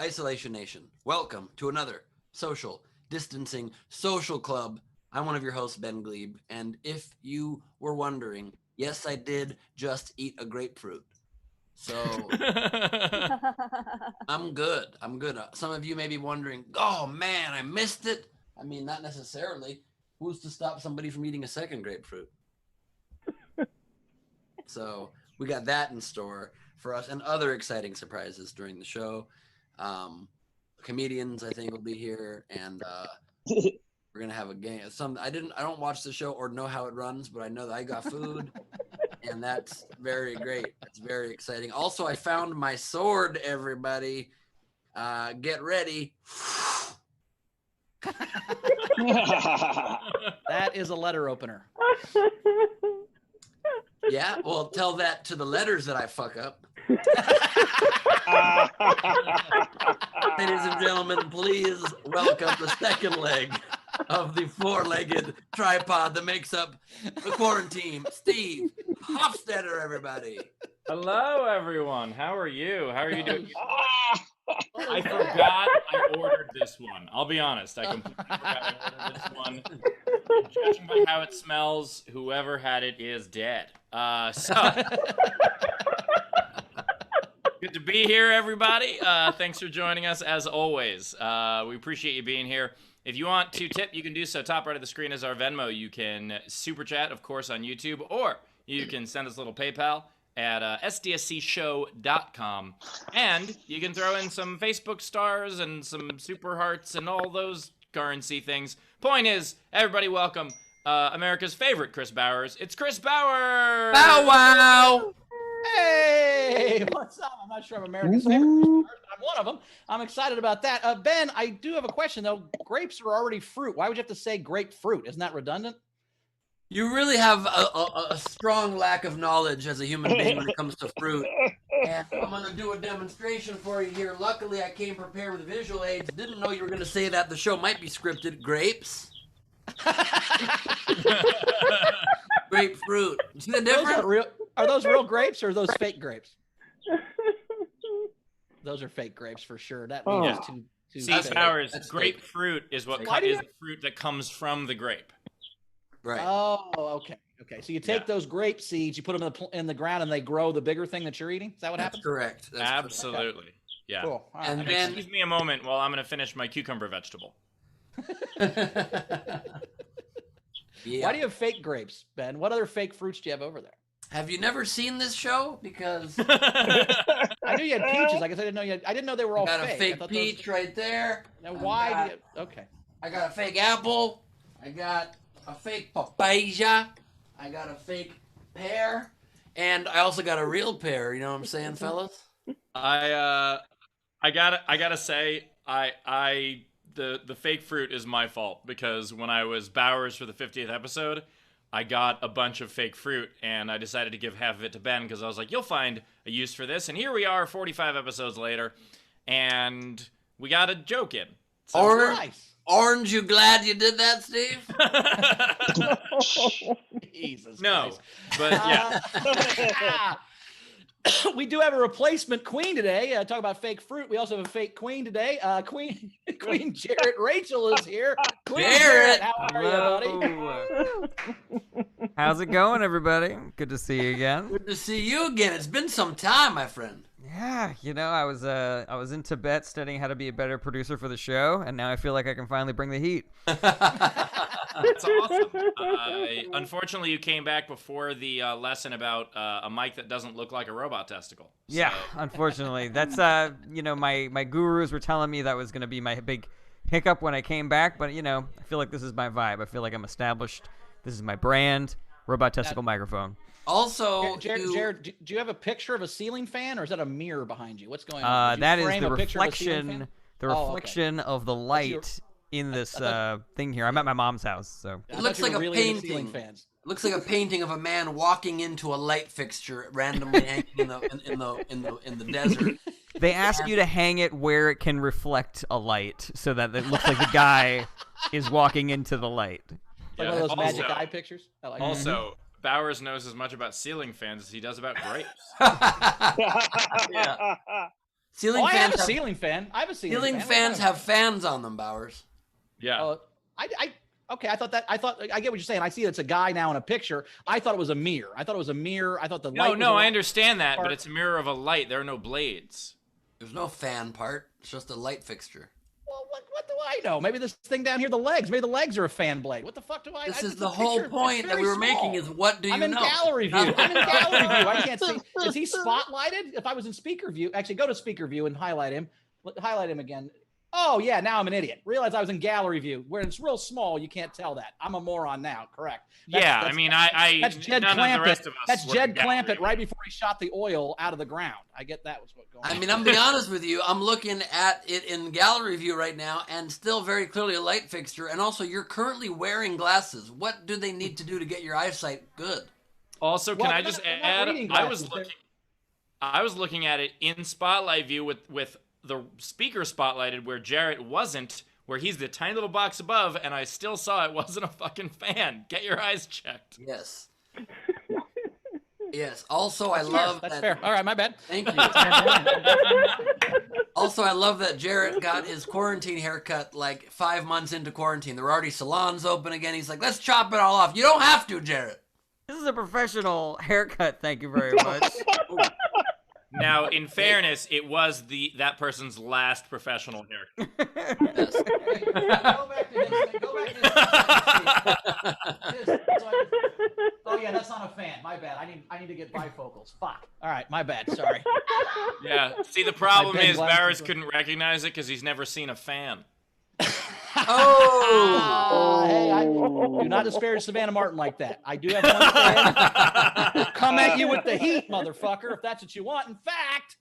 Isolation Nation, welcome to another social distancing social club. I'm one of your hosts, Ben Glebe, and if you were wondering, yes, I did just eat a grapefruit. So I'm good. Some of you may be wondering, oh man, I missed it. I mean, not necessarily. Who's to stop somebody from eating a second grapefruit? So we got that in store for us and other exciting surprises during the show. Comedians, I think, will be here, and we're gonna have a game. I don't watch the show or know how it runs, but I know that I got food, and that's very great. It's very exciting. Also, I found my sword. Everybody, get ready. That is a letter opener. Yeah, well, tell that to the letters that I fuck up. Ladies and gentlemen, please welcome the second leg of the four-legged tripod that makes up the quarantine, Steve Hofstetter, everybody. Hello, everyone. How are you? How are you doing? I that? forgot I ordered this one. I'll be honest. I completely forgot I ordered this one. Judging by how it smells, whoever had it is dead. So good to be here, everybody. Thanks for joining us as always. We appreciate you being here. If you want to tip, you can do so. Top right of the screen is our Venmo. You can super chat, of course, on YouTube, or you can send us a little PayPal at sdscshow.com. And you can throw in some Facebook stars and some super hearts and all those currency things. Point is, everybody welcome America's favorite Chris Bowers. It's Chris Bowers! Bow wow! Hey, what's up? I'm not sure I'm America's favorite, but I'm one of them. I'm excited about that. Ben, I do have a question, though. Grapes are already fruit. Why would you have to say grapefruit? Isn't that redundant? You really have a strong lack of knowledge as a human being when it comes to fruit. And I'm going to do a demonstration for you here. Luckily, I came prepared with visual aids. Didn't know you were going to say that. The show might be scripted. Grapes. Grapefruit. You see the difference? Are those real grapes or are those fake grapes? Those are fake grapes for sure. That means too See, fake. Bowers, That's grapefruit is what Why do is you- the fruit that comes from the grape. Right. Oh, okay. Okay. So you take those grape seeds, you put them in the ground, and they grow the bigger thing that you're eating? Is that what That's happens? correct. That's Absolutely. Yeah. Cool. All right. And That makes then- Excuse me a moment while I'm going to finish my cucumber vegetable. correct. Yeah. Why do you have fake grapes, Ben? What other fake fruits do you have over there? Have you never seen this show? Because I knew you had peaches. I guess I didn't know you had, I didn't know they were I all got fake. a I fake thought peach right there. Now, why do you? Okay. I got a fake apple. I got a fake papaya. I got a fake pear. And I also got a real pear. You know what I'm saying, fellas? I gotta say, the fake fruit is my fault because when I was Bowers for the 50th episode, I got a bunch of fake fruit and I decided to give half of it to Ben because I was like, you'll find a use for this. And here we are 45 episodes later and we got a joke in. So, Nice. Orange, you glad you did that, Steve? Jesus no, Christ. but yeah. We do have a replacement queen today. Talk about fake fruit. We also have a fake queen today. Queen Jarrett Rachel is here. Queen Jarrett! how are you, buddy? How's it going, everybody? Good to see you again. Good to see you again. It's been some time, my friend. Yeah, I was in Tibet studying how to be a better producer for the show, and now I feel like I can finally bring the heat. That's awesome. Unfortunately, you came back before the lesson about a mic that doesn't look like a robot testicle. Yeah, So- unfortunately. That's my gurus were telling me that was going to be my big hiccup when I came back, but I feel like this is my vibe. I feel like I'm established. This is my brand, robot testicle microphone. Also, Jared, do you have a picture of a ceiling fan, or is that a mirror behind you? What's going on? Did you That is frame the a picture of a ceiling fan? reflection of the light in this thing here. I'm at my mom's house, so. It looks like a really into ceiling painting. fans. looks like a painting of a man walking into a light fixture randomly hanging in the desert. They ask you to hang it where it can reflect a light, so that it looks like the guy is walking into the light. Like one of those magic eye pictures. I like Also, Bowers knows as much about ceiling fans as he does about grapes. Yeah. Ceiling I have fans a ceiling fan. I have a ceiling fans have fans on them, Bowers. Yeah. Okay, I get what you're saying. I see it's a guy now in a picture. I thought it was a mirror. I thought the light. No, I understand that, but it's a mirror of a light. There are no blades. There's no fan part. It's just a light fixture. Well, what do I know? Maybe this thing down here, the legs. Maybe the legs are a fan blade. What the fuck do I? This it's is the a whole picture. point It's that we very were making small. is what do you know? I'm in gallery view. I can't see. Is he spotlighted? If I was in speaker view, actually go to speaker view and highlight him. Highlight him again. Oh yeah, now I'm an idiot. Realize I was in gallery view where it's real small. You can't tell that. I'm a moron now. Correct. That's Jed none of the rest Clampett. of us That's were Jed in gallery Clampett right before he shot the oil out of the ground. I get that was what going on. I mean, I'm gonna be honest with you. I'm looking at it in gallery view right now, and still very clearly a light fixture. And also, you're currently wearing glasses. What do they need to do to get your eyesight good? Also, can Well, I just they're not add? reading I was looking at it in spotlight view with the speaker spotlighted where Jarrett wasn't where he's the tiny little box above, and I still saw it wasn't a fucking fan. Get your eyes checked. Yes. Yes. Also, I love That's that. fair. All right, my bad. Thank you. Also, I love that Jarrett got his quarantine haircut like 5 months into quarantine. There were already salons open again. He's like, let's chop it all off. You don't have to, Jarrett. This is a professional haircut. Thank you very much. Now, in fairness, it was that person's last professional haircut. Yes. Go back to his. Go back to his. Oh yeah, that's not a fan. My bad. I need to get bifocals. Fuck. All right, my bad. Sorry. Yeah. See, the problem big is glasses. Barris couldn't recognize it because he's never seen a fan. Oh. Hey, I do not disparage Savannah Martin like that. I do have one fan. Come at you with the heat, motherfucker, if that's what you want. In fact,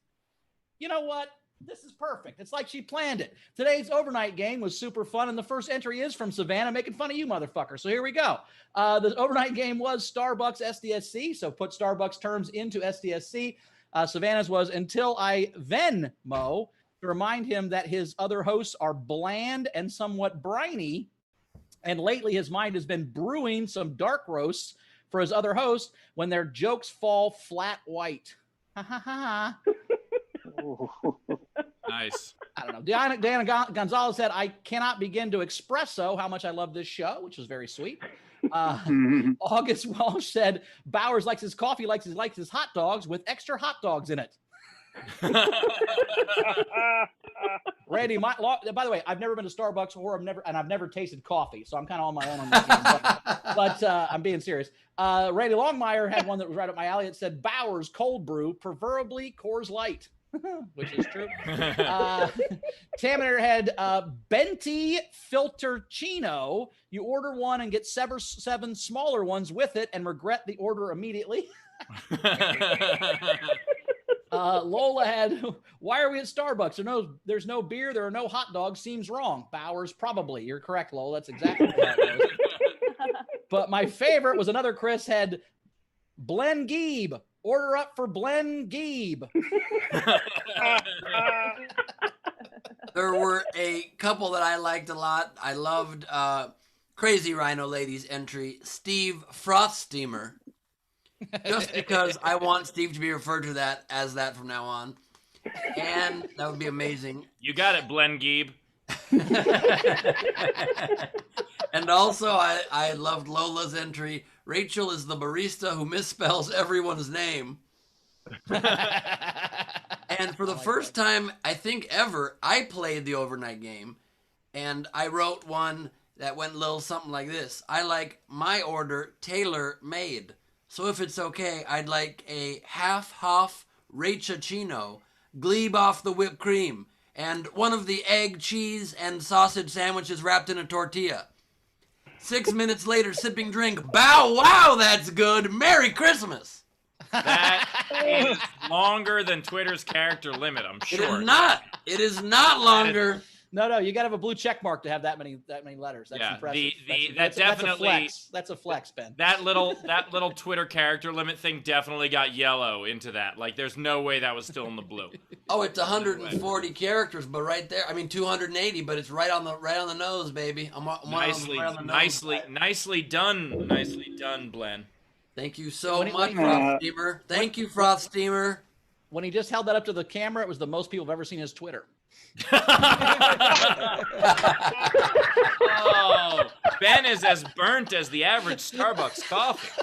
you know what? This is perfect. It's like she planned it. Today's overnight game was super fun, and the first entry is from Savannah making fun of you, motherfucker. So here we go. The overnight game was Starbucks SDSC, so put Starbucks terms into SDSC. Savannah's was until I Venmo to remind him that his other hosts are bland and somewhat briny, and lately his mind has been brewing some dark roasts for his other hosts when their jokes fall flat white. Ha ha ha. Nice. I don't know. Diana Gonzalez said, I cannot begin to expresso how much I love this show, which was very sweet. August Walsh said, Bowers likes his coffee, likes his hot dogs with extra hot dogs in it. Randy, by the way, I've never been to Starbucks I've never tasted coffee, so I'm kind of on my own on this game, but I'm being serious. Randy Longmire had one that was right up my alley. It said Bowers cold brew, preferably Coors Light. Which is true. Taminator had Benti Filtercino. You order one and get seven smaller ones with it and regret the order immediately. Lola had, why are we at Starbucks? There's no beer. There are no hot dogs. Seems wrong. Bowers, probably. You're correct, Lola. That's exactly how it goes. But my favorite was another Chris had Blen Geeb. Order up for Blen Geeb. There were a couple that I liked a lot. I loved Crazy Rhino Lady's entry, Steve Froststeamer. Just because I want Steve to be referred to that as that from now on. And that would be amazing. You got it, Blen Geeb. And also, I loved Lola's entry. Rachel is the barista who misspells everyone's name. And for the first time, I think ever, I played the overnight game. And I wrote one that went a little something like this. I like my order tailor-made. So if it's okay, I'd like a half-hoff Rachachino, glebe off the whipped cream, and one of the egg, cheese, and sausage sandwiches wrapped in a tortilla. 6 minutes later, sipping drink. Bow wow, that's good. Merry Christmas. That is longer than Twitter's character limit, I'm sure. It is not. It is not longer. No, you got to have a blue check mark to have that many letters. That's impressive. That's a flex. That's a flex, Ben. That little Twitter character limit thing definitely got yellow into that. Like, there's no way that was still in the blue. Oh, it's 140 characters, but right there. I mean, 280, but it's right on the nose, baby. Nicely done, Blen. Thank you so much, Frost Steamer. Thank you, Frost Steamer. When he just held that up to the camera, it was the most people have ever seen his Twitter. Oh, Ben is as burnt as the average Starbucks coffee.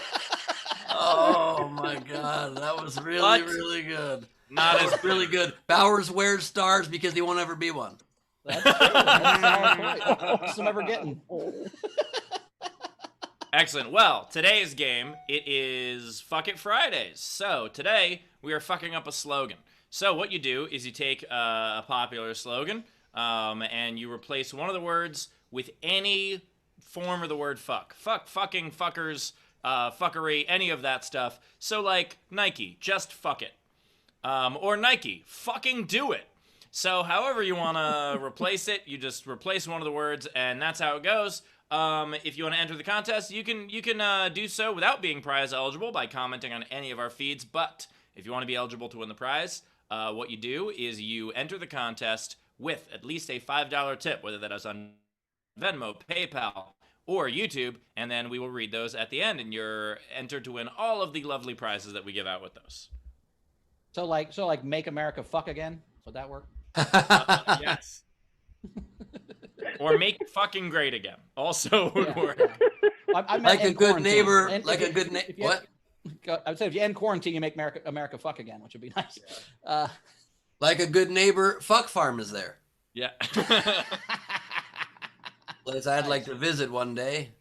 Oh my God, that was really, really good. Not as really good. Bowers wears stars because he won't ever be one. That's true. That's I'm ever getting. Excellent. Well, today's game, it is Fuck It Fridays. So today we are fucking up a slogan. So what you do is you take a popular slogan and you replace one of the words with any form of the word fuck. Fuck, fucking, fuckers, fuckery, any of that stuff. So like Nike, just fuck it. Or Nike, fucking do it. So however you want to replace it, you just replace one of the words and that's how it goes. If you want to enter the contest, you can do so without being prize eligible by commenting on any of our feeds. But if you want to be eligible to win the prize, what you do is you enter the contest with at least a $5 tip, whether that is on Venmo, PayPal, or YouTube, and then we will read those at the end, and you're entered to win all of the lovely prizes that we give out with those. So like make America fuck again? Would that work? Yes. Or make fucking great again. Also would work. I Like a good neighbor. Like a good neighbor. What? I would say if you end quarantine, you make America fuck again, which would be nice. Like a good neighbor, Fuck Farm is there. Yeah. Place I'd like to visit one day.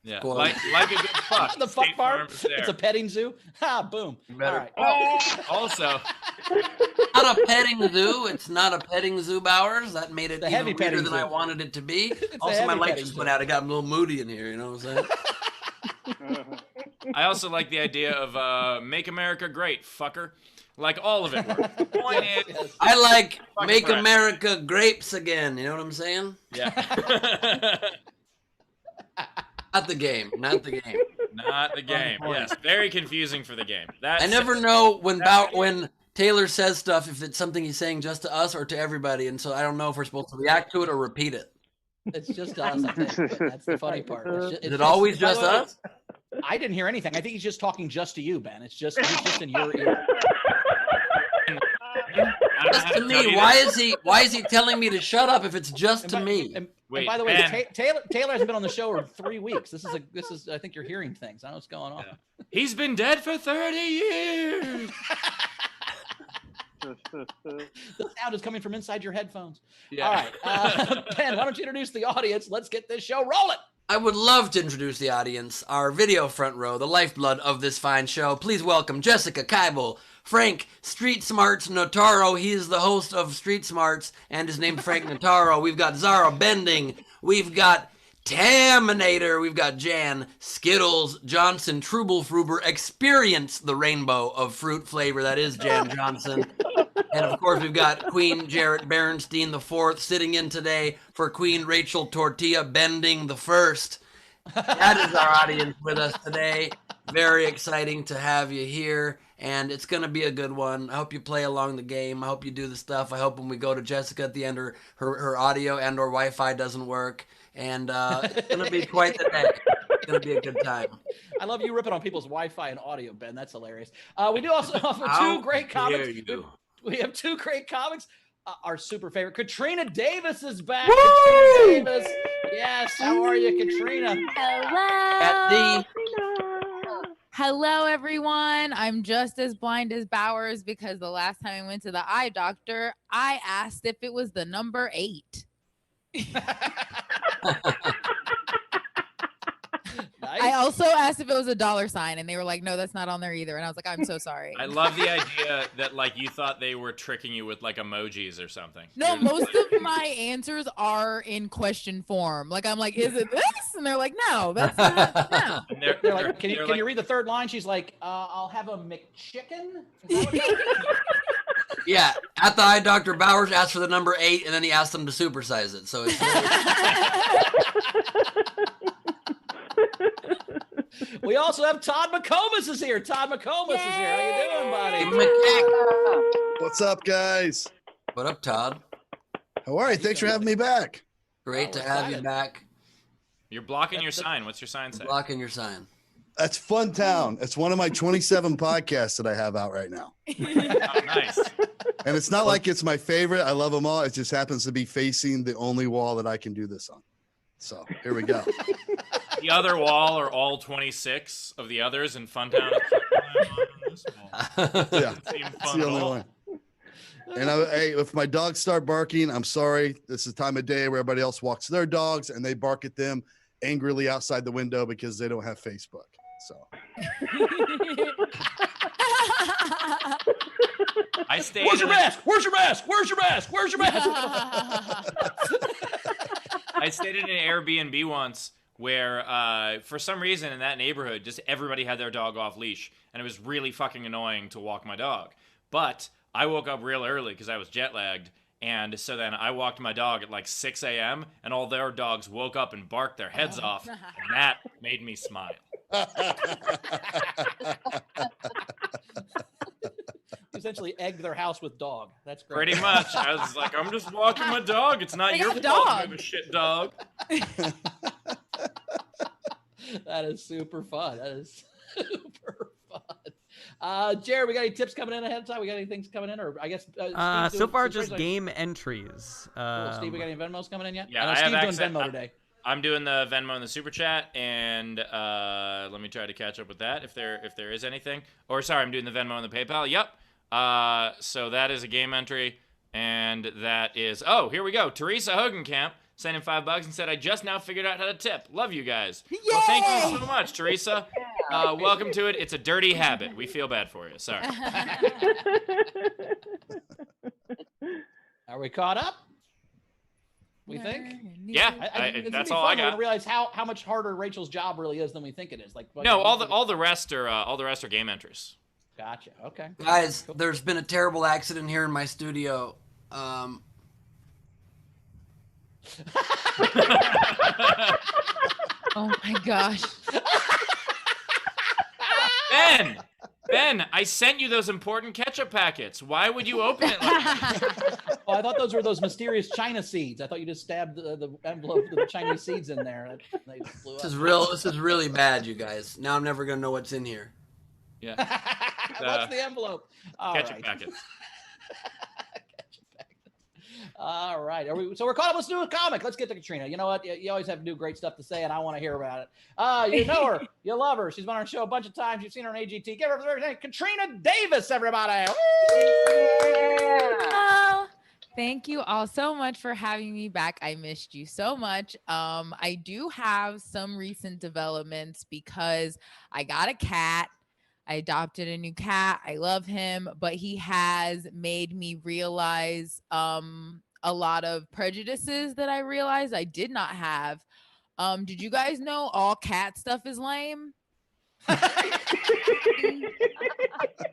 Yeah. Cool. Like a good fuck. The fuck State farm. is there. It's a petting zoo. Ha! Boom. Better. All right. Also, Not a petting zoo. It's not a petting zoo, Bowers. That made it The even heavy weirder petting than zoo. I wanted it to be. a Also, my heavy light petting just zoo. went out. It got a little moody in here. You know what I'm saying? I also like the idea of make America great, fucker. Like all of it works. The point is, I like Fucking Make Brett. America Grapes Again. You know what I'm saying? yeah. Not the game. Not the game. Not the game. Yes, very confusing for the game. That's I never know when Taylor says stuff if it's something he's saying just to us or to everybody, and so I don't know if we're supposed to react to it or repeat it. It's just us, I think. But that's the funny part. Is it always by the just way, us? I didn't hear anything. I think he's just talking just to you, Ben. He's just in your ear. Just to me. Why is he telling me to shut up if it's just to me? And Wait, by the way, Ben. Taylor hasn't been on the show for 3 weeks. This is I think you're hearing things. I don't know what's going on. Yeah. He's been dead for 30 years. The sound is coming from inside your headphones. Yeah. All right, Ben, why don't you introduce the audience? Let's get this show rolling. I would love to introduce the audience, our video front row, the lifeblood of this fine show. Please welcome Jessica Keibel, Frank Street Smarts Notaro. He is the host of Street Smarts and is named Frank Notaro. We've got Zara Bending. We've got Taminator. We've got Jan Skittles Johnson Trubelfruber. Experience the rainbow of fruit flavor that is Jan Johnson. And of course, we've got Queen Jarrett Berenstein IV sitting in today for Queen Rachel Tortilla Bending the First. That is our audience with us today. Very exciting to have you here, and it's going to be a good one. I hope you play along the game. I hope you do the stuff. I hope when we go to Jessica at the end, her audio and or Wi-Fi doesn't work, and it's going to be quite the day. It's going to be a good time. I love you ripping on people's Wi-Fi and audio, Ben. That's hilarious. We do also offer two great comics. We have two great comics. Our super favorite, Katrina Davis, is back. Katrina Davis. Yes. How are you, Katrina? Hello. Hello, everyone. I'm just as blind as Bowers because the last time I went to the eye doctor, I asked if it was the number 8. Nice. I also asked if it was a $sign, and they were like, "No, that's not on there either." And I was like, "I'm so sorry." I love the idea that like you thought they were tricking you with like emojis or something. No, most of my answers are in question form. Like I'm like, "Is it this?" And they're like, "No, that's not." No. And They're like, can you read the third line? She's like, I'll have a McChicken. Is that what it is? Yeah, at the eye doctor, Bowers asked for the number 8, and then he asked them to supersize it. So it's We also have Todd McComas is here. Todd McComas is here. How you doing, buddy? What's up, guys? What up, Todd? How are you? Thanks for having me back. Great to have you back. You're blocking your sign. What's your sign say? Blocking your sign. That's Fun Town. It's one of my 27 podcasts that I have out right now. Oh, nice. And it's not like it's my favorite. I love them all. It just happens to be facing the only wall that I can do this on. So here we go. The other wall are all 26 of the others in Funtown. Yeah, it's the only one. And hey, if my dogs start barking, I'm sorry. This is the time of day where everybody else walks their dogs and they bark at them angrily outside the window because they don't have Facebook. So I stayed. Where's your mask? Where's your mask? Where's your mask? Where's your mask? I stayed in an Airbnb once where, for some reason in that neighborhood, just everybody had their dog off leash, and it was really fucking annoying to walk my dog. But I woke up real early because I was jet lagged, and so then I walked my dog at like 6 a.m. and all their dogs woke up and barked their heads off, and that made me smile. essentially egged their house with dog. That's great. Pretty much. I was like, I'm just walking my dog. It's not They your got fault. dog. You have a shit dog. That is super fun. That is super fun. Jared, we got any tips coming in ahead of time? We got any things coming in, or I guess So far just game entries. Cool. Steve, we got any Venmos coming in yet? Yeah, I know I have Steve's doing Venmo today. I'm doing the Venmo and the Super Chat, and let me try to catch up with that if there is anything. Or sorry, I'm doing the Venmo and the PayPal. Yep. So that is a game entry, and that is here we go. Teresa Hogenkamp sent in $5 and said, "I just now figured out how to tip. Love you guys." Yay! Well, thank you so much, Teresa. Welcome to it. It's a dirty habit. We feel bad for you. Sorry. Are we caught up? We think? Yeah, that's all I got. We're gonna realize how much harder Rachel's job really is than we think it is. No, all the rest are game entries. Gotcha. Okay. Guys, there's been a terrible accident here in my studio. Oh my gosh. Ben, I sent you those important ketchup packets. Why would you open it like that? Oh, I thought those were those mysterious China seeds. I thought you just stabbed the envelope with the Chinese seeds in there. They blew up. This is really bad, you guys. Now I'm never gonna know what's in here. Yeah. What's the envelope? All ketchup right. packets. All right. So we're caught up. Let's do a comic. Let's get to Katrina. You know what? You always have new great stuff to say, and I want to hear about it. You know her. You love her. She's been on our show a bunch of times. You've seen her on AGT. Give her everything. Katrina Davis, everybody. Hello. Thank you all so much for having me back. I missed you so much. I do have some recent developments because I got a cat. I adopted a new cat. I love him, but he has made me realize a lot of prejudices that I realized I did not have. Did you guys know all cat stuff is lame?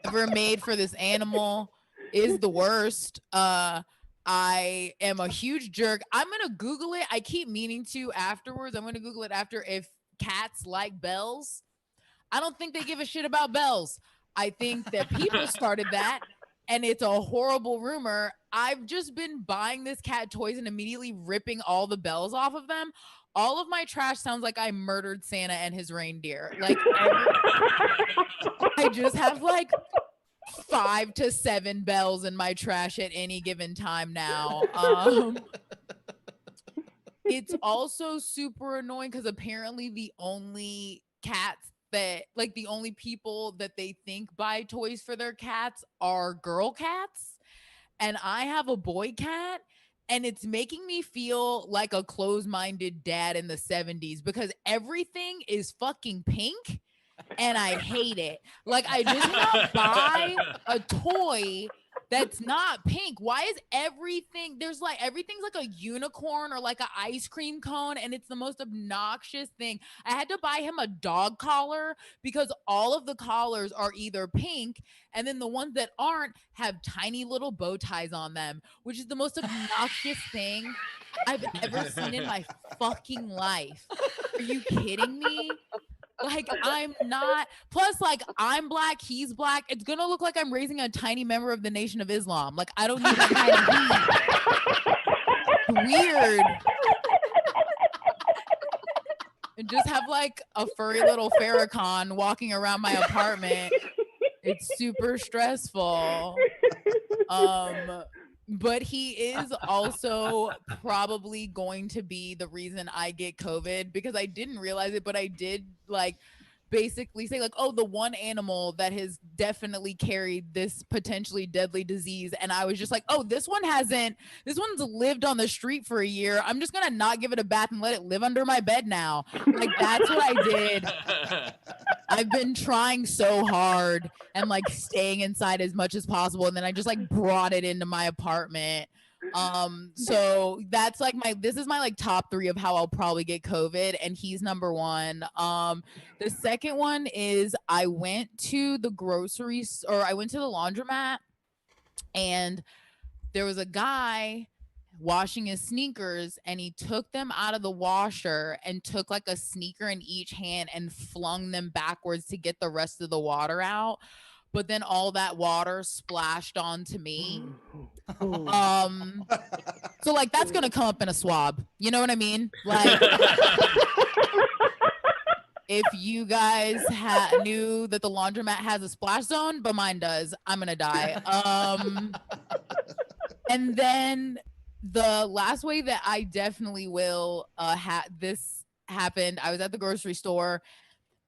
Ever made for this animal is the worst. I am a huge jerk. I'm gonna Google it. I keep meaning to afterwards. I'm gonna Google it after if cats like bells. I don't think they give a shit about bells. I think that people started that, and it's a horrible rumor. I've just been buying this cat toys and immediately ripping all the bells off of them. All of my trash sounds like I murdered Santa and his reindeer. Like, I just have like 5 to 7 bells in my trash at any given time now. It's also super annoying because apparently the only cats that like the only people that they think buy toys for their cats are girl cats, and I have a boy cat, and it's making me feel like a closed-minded dad in the 70s because everything is fucking pink and I hate it. Like, I just want to buy a toy that's not pink. Why is everything's like a unicorn or like an ice cream cone, and it's the most obnoxious thing. I had to buy him a dog collar because all of the collars are either pink, and then the ones that aren't have tiny little bow ties on them, which is the most obnoxious thing I've ever seen in my fucking life. Are you kidding me? Like, I'm not. Plus, like, I'm black, he's black. It's gonna look like I'm raising a tiny member of the Nation of Islam. Like, I don't need that kind of heat. Weird. And just have like a furry little Farrakhan walking around my apartment. It's super stressful. But he is also probably going to be the reason I get COVID because I didn't realize it, but I did like basically say like, oh, the one animal that has definitely carried this potentially deadly disease. And I was just like, oh, this one's lived on the street for a year. I'm just going to not give it a bath and let it live under my bed now. Like, that's what I did. I've been trying so hard and like staying inside as much as possible. And then I just like brought it into my apartment. So that's like this is my like top 3 of how I'll probably get COVID, and he's number 1. The second one is I went to the laundromat, and there was a guy washing his sneakers, and he took them out of the washer and took like a sneaker in each hand and flung them backwards to get the rest of the water out. but then all that water splashed onto me. So like that's gonna come up in a swab. You know what I mean? Like if you guys knew that the laundromat has a splash zone, but mine does, I'm gonna die. And then the last way that I definitely will this happened, I was at the grocery store,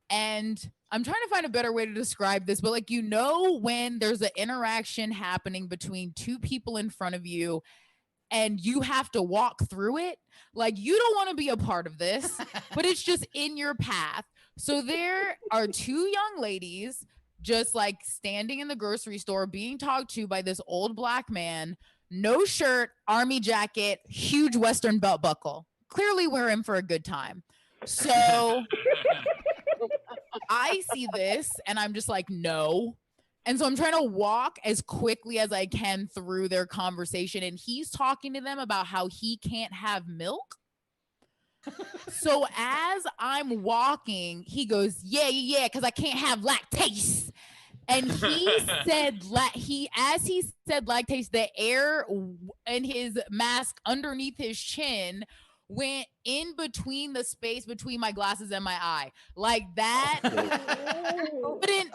and I'm trying to find a better way to describe this, but like, you know, when there's an interaction happening between two people in front of you and you have to walk through it, like you don't want to be a part of this, but it's just in your path. So there are two young ladies just like standing in the grocery store being talked to by this old black man, no shirt, army jacket, huge Western belt buckle. Clearly we're in for a good time. So I see this and I'm just like, no. And so I'm trying to walk as quickly as I can through their conversation. And he's talking to them about how he can't have milk. So as I'm walking, he goes, yeah, because I can't have lactase. And he said, as he said lactase, the air in his mask underneath his chin went in between the space between my glasses and my eye. Like that couldn't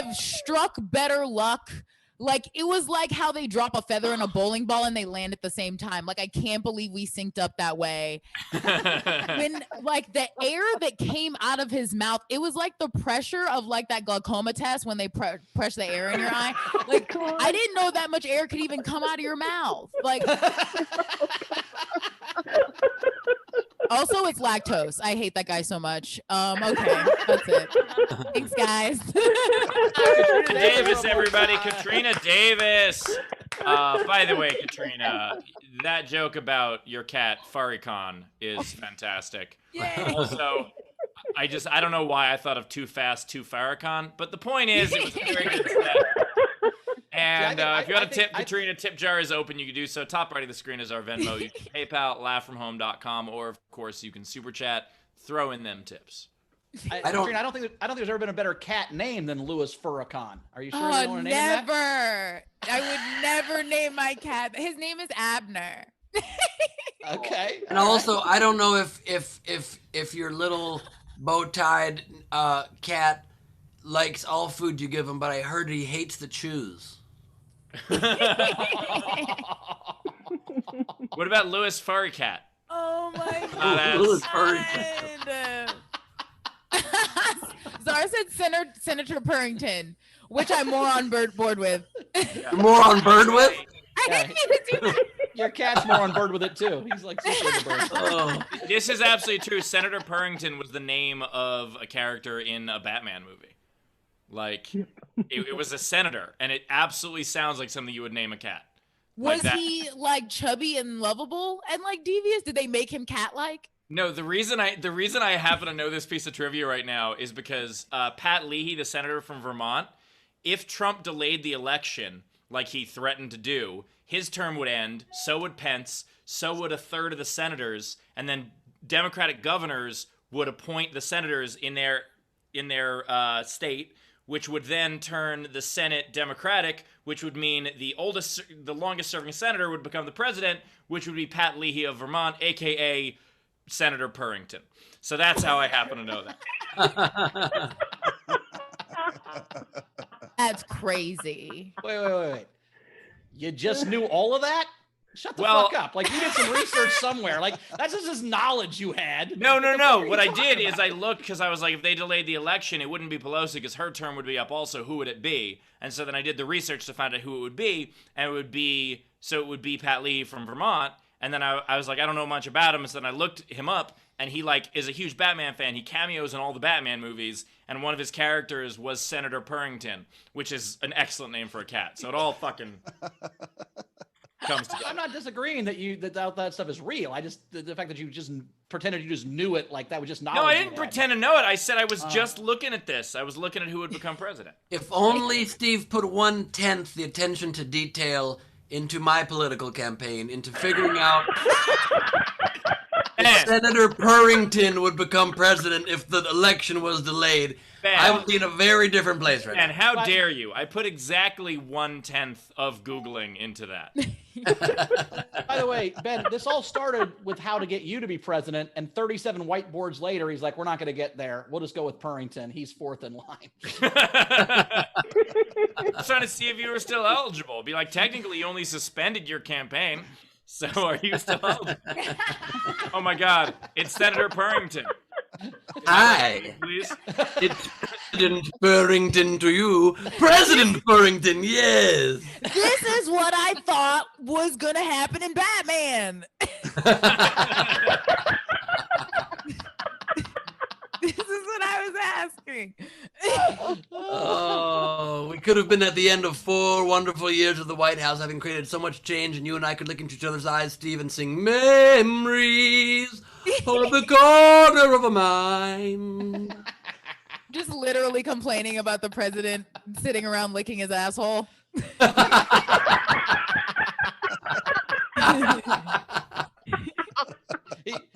have struck better luck. Like it was like how they drop a feather in a bowling ball and they land at the same time. Like I can't believe we synced up that way. When like the air that came out of his mouth, it was like the pressure of like that glaucoma test when they press the air in your eye. Like I didn't know that much air could even come out of your mouth. Like also it's lactose. I hate that guy so much. Okay, that's it. Thanks, guys. Katrina Davis, everybody. Katrina Davis. By the way, Katrina, that joke about your cat Furrycon is fantastic. Yay. Also, I don't know why I thought of Too Fast, Too Farrakhan, but the point is, it was a very good set. And if you want to tip Katrina, tip jar is open. You can do so. Top right of the screen is our Venmo. You can PayPal, laughfromhome.com, or of course you can super chat. Throw in them tips. Katrina, I don't think there's ever been a better cat name than Louis Farrakhan. Are you sure you Oh, want to name never. that? I would never name my cat. His name is Abner. Okay. And also, I don't know if your little bow-tied cat likes all food you give him, but I heard he hates the chews. What about Louis Furry Cat? Oh my Louis Furry. God. Zara said Senator Purrington, which I'm more on board with. You're more on board with? I need to do that. Your cat's more on board with it too. He's like super into birds. Oh. This is absolutely true. Senator Purrington was the name of a character in a Batman movie. Like, it was a senator, and it absolutely sounds like something you would name a cat. Was he like chubby and lovable and like devious? Did they make him cat-like? No, the reason I happen to know this piece of trivia right now is because Pat Leahy, the senator from Vermont, if Trump delayed the election like he threatened to do, his term would end, so would Pence, so would a third of the senators, and then Democratic governors would appoint the senators in their state, which would then turn the Senate Democratic, which would mean the longest serving senator would become the president, which would be Pat Leahy of Vermont, aka Senator Purrington. So that's how I happen to know that. That's crazy. Wait. You just knew all of that? Shut the fuck up. Like, you did some research somewhere. Like, that's just knowledge you had. No. What I did is I looked because I was like, if they delayed the election, it wouldn't be Pelosi because her term would be up also. Who would it be? And so then I did the research to find out who it would be. And it would be Pat Leahy from Vermont. And then I was like, I don't know much about him. And so then I looked him up, and he like is a huge Batman fan. He cameos in all the Batman movies, and one of his characters was Senator Purrington, which is an excellent name for a cat. So it all fucking comes together. I'm not disagreeing that stuff is real. I just the fact that you just pretended you just knew it, like that was just knowledge. No, I didn't pretend to know it. I said I was just looking at this. I was looking at who would become president. If only Steve put 1/10 the attention to detail into my political campaign, into figuring out Senator Purrington would become president if the election was delayed, I would be in a very different place right now. And how dare you? I put exactly 1/10 of Googling into that. By the way, Ben, this all started with how to get you to be president, and 37 whiteboards later, he's like, we're not going to get there. We'll just go with Purrington. He's fourth in line. I was trying to see if you were still eligible. Be like, technically, you only suspended your campaign. So are you still eligible? Oh my God, it's Senator Purrington. Hi. Please. It's President Purrington to you. President Purrington, yes. This is what I thought was gonna happen in Batman. This is what I was asking. Oh, we could have been at the end of 4 wonderful years of the White House, having created so much change, and you and I could look into each other's eyes, Steve, and sing memories of the corner of a mind. Just literally complaining about the president sitting around licking his asshole.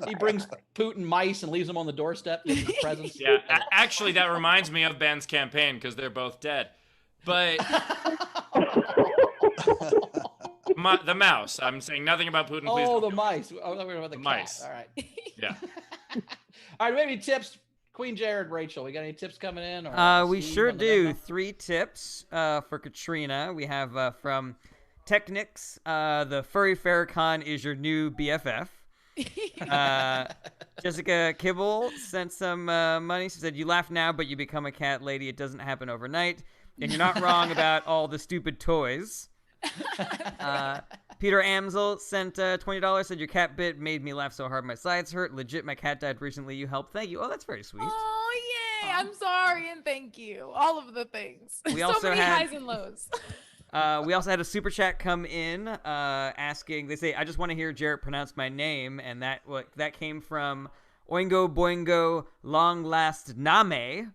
He brings Putin mice and leaves them on the doorstep. Gives them presents. Yeah, actually, that reminds me of Ben's campaign because they're both dead. But the mouse. I'm saying nothing about Putin. Please. Oh, the mice. Oh, we're about the cat. Mice. All right. Yeah. All right. Maybe tips. Queen Jared, Rachel, we got any tips coming in? Or We Steve sure on the do. memo? 3 tips for Katrina. We have from Technics, the furry Farrakhan is your new BFF. Jessica Kibble sent some money. She said, you laugh now, but you become a cat lady. It doesn't happen overnight. And you're not wrong about all the stupid toys. Peter Amsel sent $20, said, your cat bit made me laugh so hard my sides hurt. Legit, my cat died recently. You helped. Thank you. Oh, that's very sweet. Oh, yay. I'm sorry and thank you. All of the things. We So also many had- highs and lows. We also had a super chat come in asking, they say, I just want to hear Jarrett pronounce my name. And that came from Oingo Boingo Long Last Name.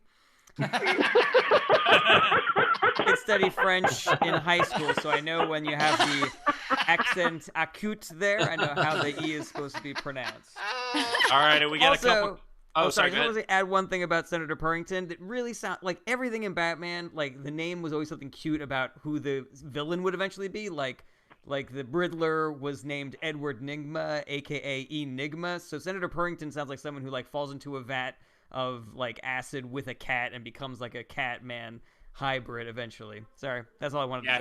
I did study French in high school, so I know when you have the accent acute there, I know how the E is supposed to be pronounced. All right, and we got Also, a couple. Oh, sorry. I just want to add one thing about Senator Purrington that really sound like everything in Batman. Like the name was always something cute about who the villain would eventually be. Like the Riddler was named Edward Nygma, aka Enigma. So Senator Purrington sounds like someone who like falls into a vat of like acid with a cat and becomes like a cat man hybrid eventually. Sorry, that's all I wanted to say.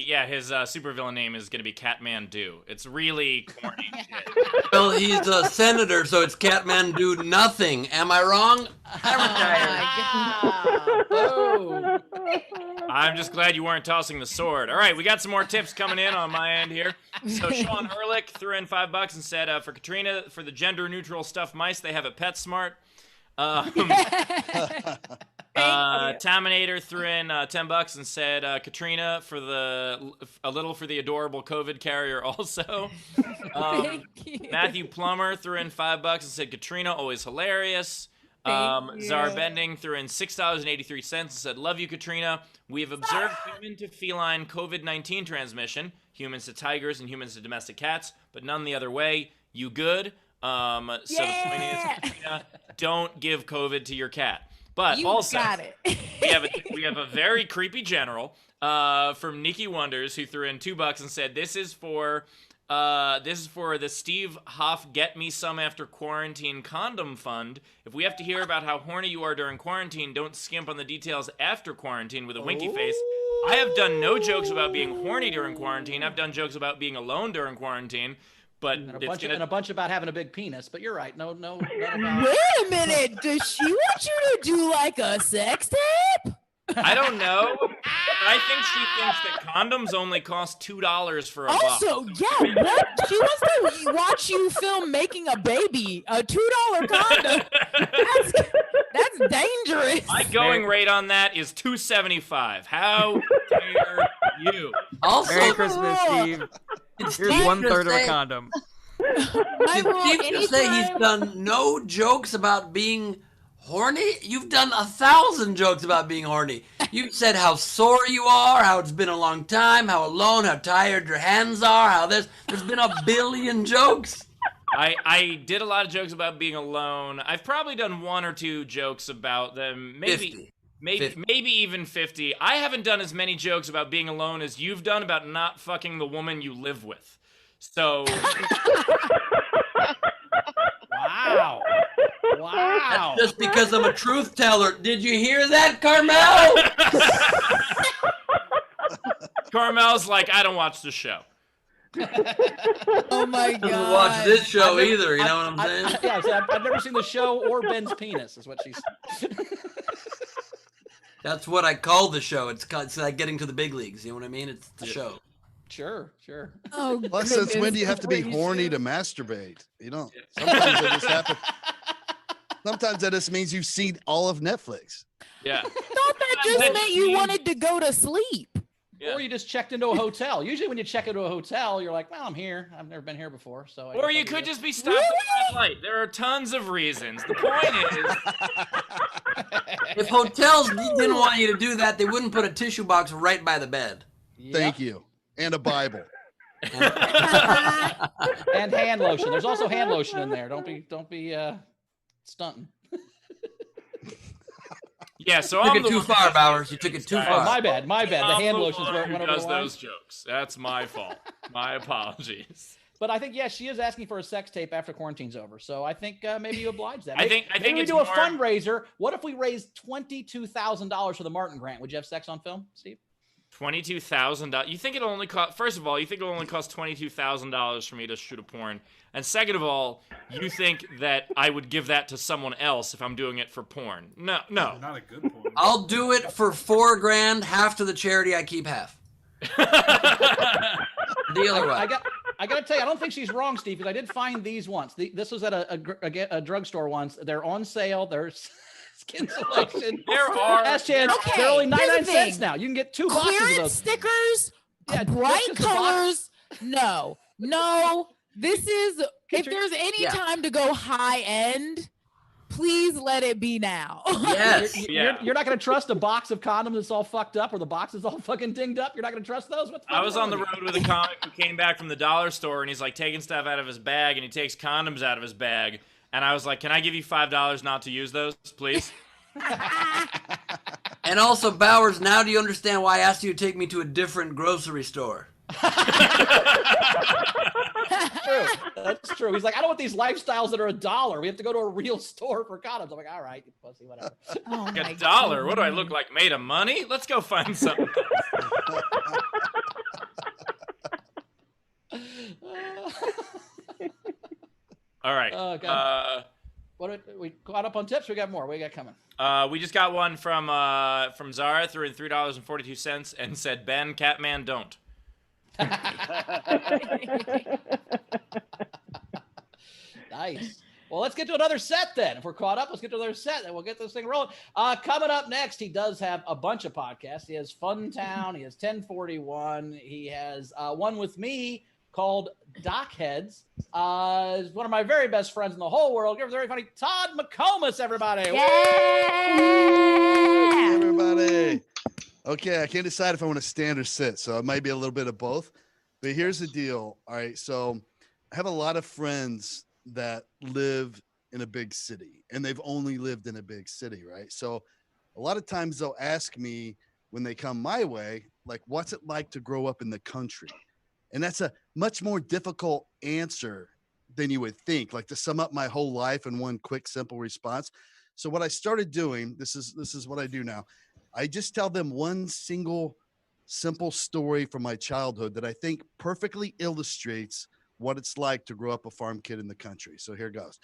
Yeah, his supervillain name is gonna be Catmandu. It's really corny shit. Well, he's a senator, so it's Catman do nothing. Am I wrong? Oh. I'm just glad you weren't tossing the sword. All right, we got some more tips coming in on my end here. So Sean Ehrlich threw in $5 and said, for Katrina, for the gender-neutral stuffed mice they have at PetSmart. Taminator threw in $10 and said, Katrina, for a little for the adorable COVID carrier also. Thank you. Matthew Plummer threw in $5 and said, Katrina, always hilarious. Thank you. Czar Bending threw in $6.83 and said, love you, Katrina. We have observed human to feline COVID-19 transmission, humans to tigers and humans to domestic cats, but none the other way. You good? So the point is, Katrina, don't give COVID to your cat. But You also, got it. we have a very creepy general from Nikki Wonders who threw in $2 and said, this is for the Steve Hoff Get Me Some After Quarantine Condom Fund. If we have to hear about how horny you are during quarantine, don't skimp on the details after quarantine with a winky face. I have done no jokes about being horny during quarantine. I've done jokes about being alone during quarantine. But And a bunch about having a big penis, but you're right. No, none about... Wait a minute. Does she want you to do like a sex tape? I don't know. I think she thinks that condoms only cost $2 for a box. Also, yeah, what? She wants to watch you film making a baby, a $2 condom. That's dangerous. My going rate on that is $2.75. How dare you? Also, Merry Christmas, Steve. Here's 1/3 of a condom. My did rule, Steve just say he's anytime- done no jokes about being horny? You've done 1,000 jokes about being horny. You said how sore you are, how it's been a long time, how alone, how tired your hands are, how there's been a billion jokes. I did a lot of jokes about being alone. I've probably done 1 or 2 jokes about them. Maybe 50. maybe even 50. I haven't done as many jokes about being alone as you've done about not fucking the woman you live with. So Wow. Wow. Just because I'm a truth teller. Did you hear that, Carmel? Carmel's like, I don't watch the show. Oh my Doesn't god. watch this show I've never- either. You know what I'm saying? Yeah, so I've never seen the show or Ben's penis, is what she's. That's what I call the show. It's like getting to the big leagues. You know what I mean? It's the show. Sure. Oh, Plus, since when do you have to be goodness horny to gracious. masturbate? You know, sometimes it just happens. Sometimes that just means you've seen all of Netflix. Yeah. Thought that just meant you wanted to go to sleep. Yeah. Or you just checked into a hotel. Usually, when you check into a hotel, you're like, "Well, I'm here. I've never been here before." So. I Or guess you I'll do could this. just be stopped at a red light. There are tons of reasons. The point is, If hotels didn't want you to do that, they wouldn't put a tissue box right by the bed. Thank you. And a Bible. And hand lotion. There's also hand lotion in there. Don't be stunting. yeah. So You I'm took the it too one far, that Bowers. does You took it jokes. too I- far. Oh, my bad. The I'm hand the lotions one went who over does the line. those jokes. That's my fault. My apologies. But I think she is asking for a sex tape after quarantine's over. So I think maybe you oblige that. I Maybe think we it's do a more- fundraiser. What if we raised $22,000 for the Martin grant? Would you have sex on film, Steve? $22,000. You think it'll only cost? First of all, you think it'll only cost $22,000 for me to shoot a porn? And second of all, you think that I would give that to someone else if I'm doing it for porn? No. Not a good point. I'll do it for $4,000, half to the charity. I keep half. Deal or I what? got to tell you, I don't think she's wrong, Steve, because I did find these once. This was at a drugstore once. They're on sale. They're skin selection. There are. Last chance. Okay, They're only here's the 99 cents thing. now. You can get 2 boxes of Clearance those. stickers, Yeah, bright just a box. colors. No. This is if Katrina- there's any Yeah. time to go high end, please let it be now. Yes. You're not going to trust a box of condoms that's all fucked up or the box is all fucking dinged up. You're not going to trust those? What the I fuck was is on the wrong with road with a comic who came back from the dollar store and he's like taking stuff out of his bag and he takes condoms out of his bag. And I was like, can I give you $5 not to use those, please? And also, Bowers, now do you understand why I asked you to take me to a different grocery store? True. That's true. He's like, I don't want these lifestyles that are $1. We have to go to a real store for condoms. I'm like, all right, you pussy, whatever. Oh Like my $1? What do I goodness. look like? Made of money? Let's go find something. All right. Oh, God. We caught up on tips. We got more. We got coming. We just got one from Zara, threw in $3.42 and said, Ben, Catman, don't. Nice. Well, let's get to another set then. If we're caught up, let's get to another set and we'll get this thing rolling. Coming up next, he does have a bunch of podcasts. He has Funtown. He has 1041. He has one with me called Doc Heads. Is one of my very best friends in the whole world. Give us a very funny Todd McComas, everybody. Yeah. Everybody. Okay, I can't decide if I want to stand or sit, so it might be a little bit of both. But here's the deal. All right, so I have a lot of friends that live in a big city, and they've only lived in a big city, right? So a lot of times they'll ask me when they come my way, like, what's it like to grow up in the country? And that's a much more difficult answer than you would think, like to sum up my whole life in one quick, simple response. So what I started doing, this is what I do now. I just tell them one single simple story from my childhood that I think perfectly illustrates what it's like to grow up a farm kid in the country. So here goes.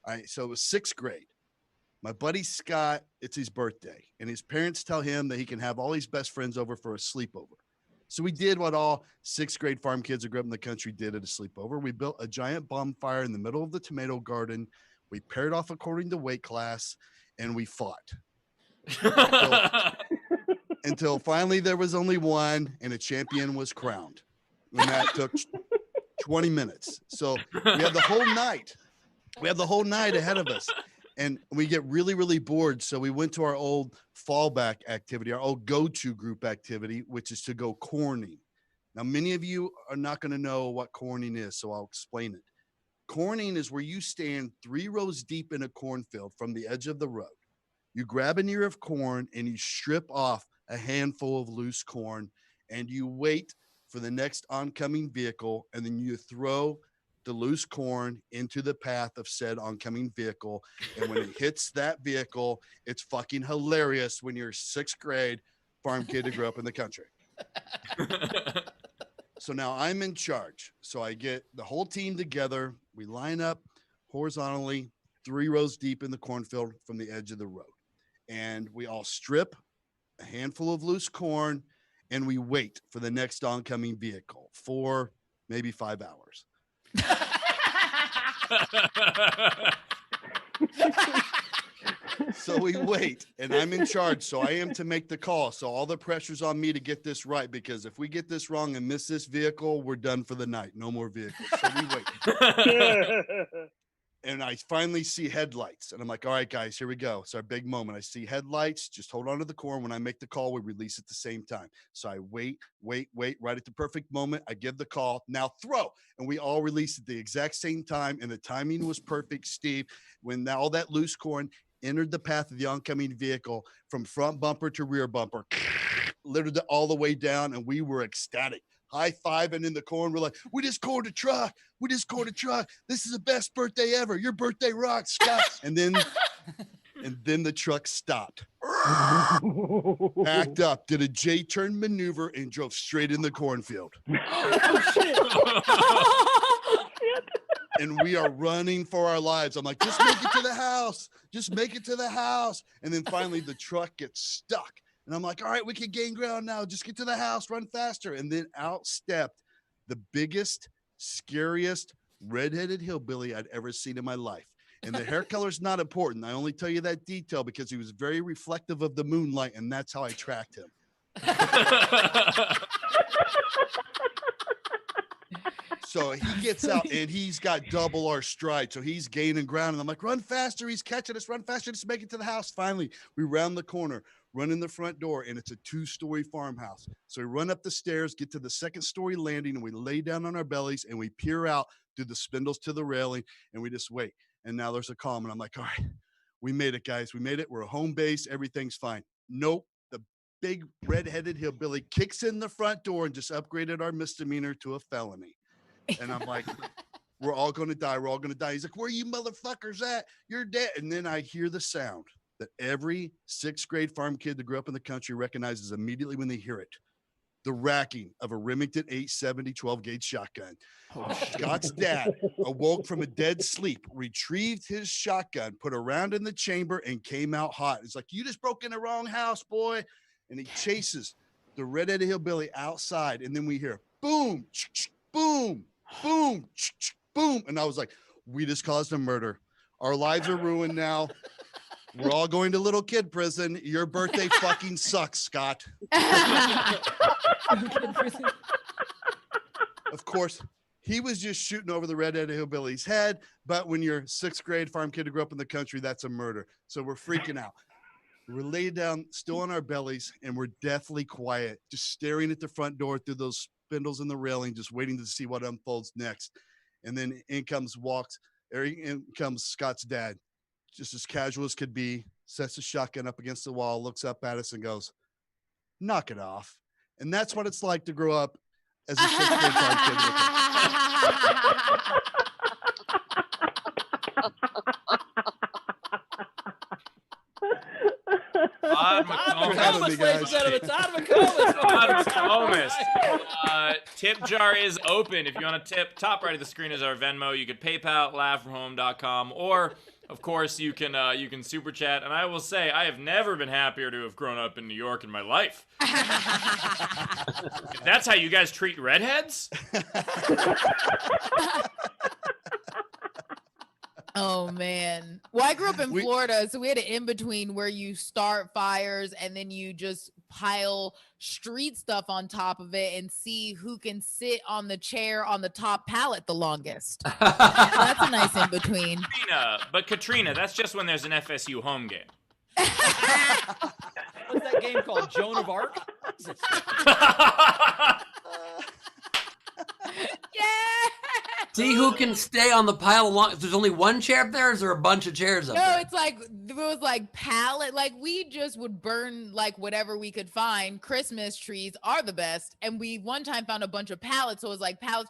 All right. So it was 6th grade. My buddy Scott, it's his birthday, and his parents tell him that he can have all his best friends over for a sleepover. So we did what all 6th grade farm kids who grew up in the country did at a sleepover. We built a giant bonfire in the middle of the tomato garden. We paired off according to weight class, and we fought until finally there was only one, and a champion was crowned. And that took 20 minutes. So we had the whole night. We have the whole night ahead of us. And we get really, really bored. So we went to our old fallback activity, our old go-to group activity, which is to go corning. Now, many of you are not going to know what corning is, so I'll explain it. Corning is where you stand 3 rows deep in a cornfield from the edge of the road. You grab an ear of corn and you strip off a handful of loose corn, and you wait for the next oncoming vehicle, and then you throw the loose corn into the path of said oncoming vehicle. And when it hits that vehicle, it's fucking hilarious when you're 6th grade farm kid who grew up in the country. So now I'm in charge. So I get the whole team together. We line up horizontally 3 rows deep in the cornfield from the edge of the road. And we all strip a handful of loose corn, and we wait for the next oncoming vehicle for maybe 5 hours. So we wait, and I'm in charge. So I am to make the call. So all the pressure's on me to get this right, because if we get this wrong and miss this vehicle, we're done for the night. No more vehicles. So we wait. And I finally see headlights, and I'm like, all right, guys, here we go. It's our big moment. I see headlights. Just hold on to the corn. When I make the call, we release at the same time. So I wait, right at the perfect moment. I give the call. Now throw. And we all release at the exact same time. And the timing was perfect, Steve. When all that loose corn entered the path of the oncoming vehicle from front bumper to rear bumper, littered all the way down, and we were ecstatic. High-fiving in the corn. We're like, we just scored a truck. We just scored a truck. This is the best birthday ever. Your birthday rocks, Scott. And then the truck stopped. Backed up, did a J-turn maneuver, and drove straight in the cornfield. And we are running for our lives. I'm like, just make it to the house. Just make it to the house. And then finally the truck gets stuck. And I'm like, all right, we can gain ground now. Just get to the house, run faster. And then out stepped the biggest, scariest, redheaded hillbilly I'd ever seen in my life. And the hair color's not important. I only tell you that detail because he was very reflective of the moonlight, and that's how I tracked him. So he gets out, and he's got double our stride. So he's gaining ground. And I'm like, run faster. He's catching us. Run faster. Just make it to the house. Finally, we round the corner, run in the front door, and it's a 2-story farmhouse. So we run up the stairs, get to the 2nd-story landing, and we lay down on our bellies, and we peer out through the spindles to the railing, and we just wait. And now there's a calm, and I'm like, all right, we made it, guys. We made it. We're a home base. Everything's fine. Nope. The big redheaded hillbilly kicks in the front door and just upgraded our misdemeanor to a felony. And I'm like, we're all going to die. We're all going to die. He's like, where are you motherfuckers at? You're dead. And then I hear the sound that every 6th grade farm kid that grew up in the country recognizes immediately when they hear it. The racking of a Remington 870 12-gauge shotgun. Scott's dad awoke from a dead sleep, retrieved his shotgun, put a round in the chamber, and came out hot. It's like, you just broke in the wrong house, boy. And he chases the redheaded hillbilly outside. And then we hear boom, boom, boom, boom. And I was like, we just caused a murder. Our lives are ruined now. We're all going to little kid prison. Your birthday fucking sucks, Scott. Of course, he was just shooting over the redheaded hillbilly's head. But when you're 6th grade farm kid who grew up in the country, that's a murder. So we're freaking out. We're laid down, still on our bellies, and we're deathly quiet, just staring at the front door through those spindles in the railing, just waiting to see what unfolds next. And then in comes Scott's dad, just as casual as could be, sets the shotgun up against the wall, looks up at us and goes, knock it off. And that's what it's like to grow up as a 6th grade farm kid. Todd McComas, ladies and gentlemen. Todd McComas. Tip jar is open. If you want to tip, top right of the screen is our Venmo. You can PayPal, laughfromhome.com, or of course you can super chat. And I will say, I have never been happier to have grown up in New York in my life. If that's how you guys treat redheads? Oh man. Well, I grew up in Florida, so we had an in-between where you start fires and then you just pile street stuff on top of it and see who can sit on the chair on the top pallet the longest. That's a nice in-between. Katrina, that's just when there's an FSU home game. What's that game called? Joan of Arc? Yeah. See who can stay on the pile long. There's only one chair up there. Or is there a bunch of chairs up No, there? it's like there was like pallet. Like we just would burn like whatever we could find. Christmas trees are the best, and we one time found a bunch of pallets. So it was like pallets,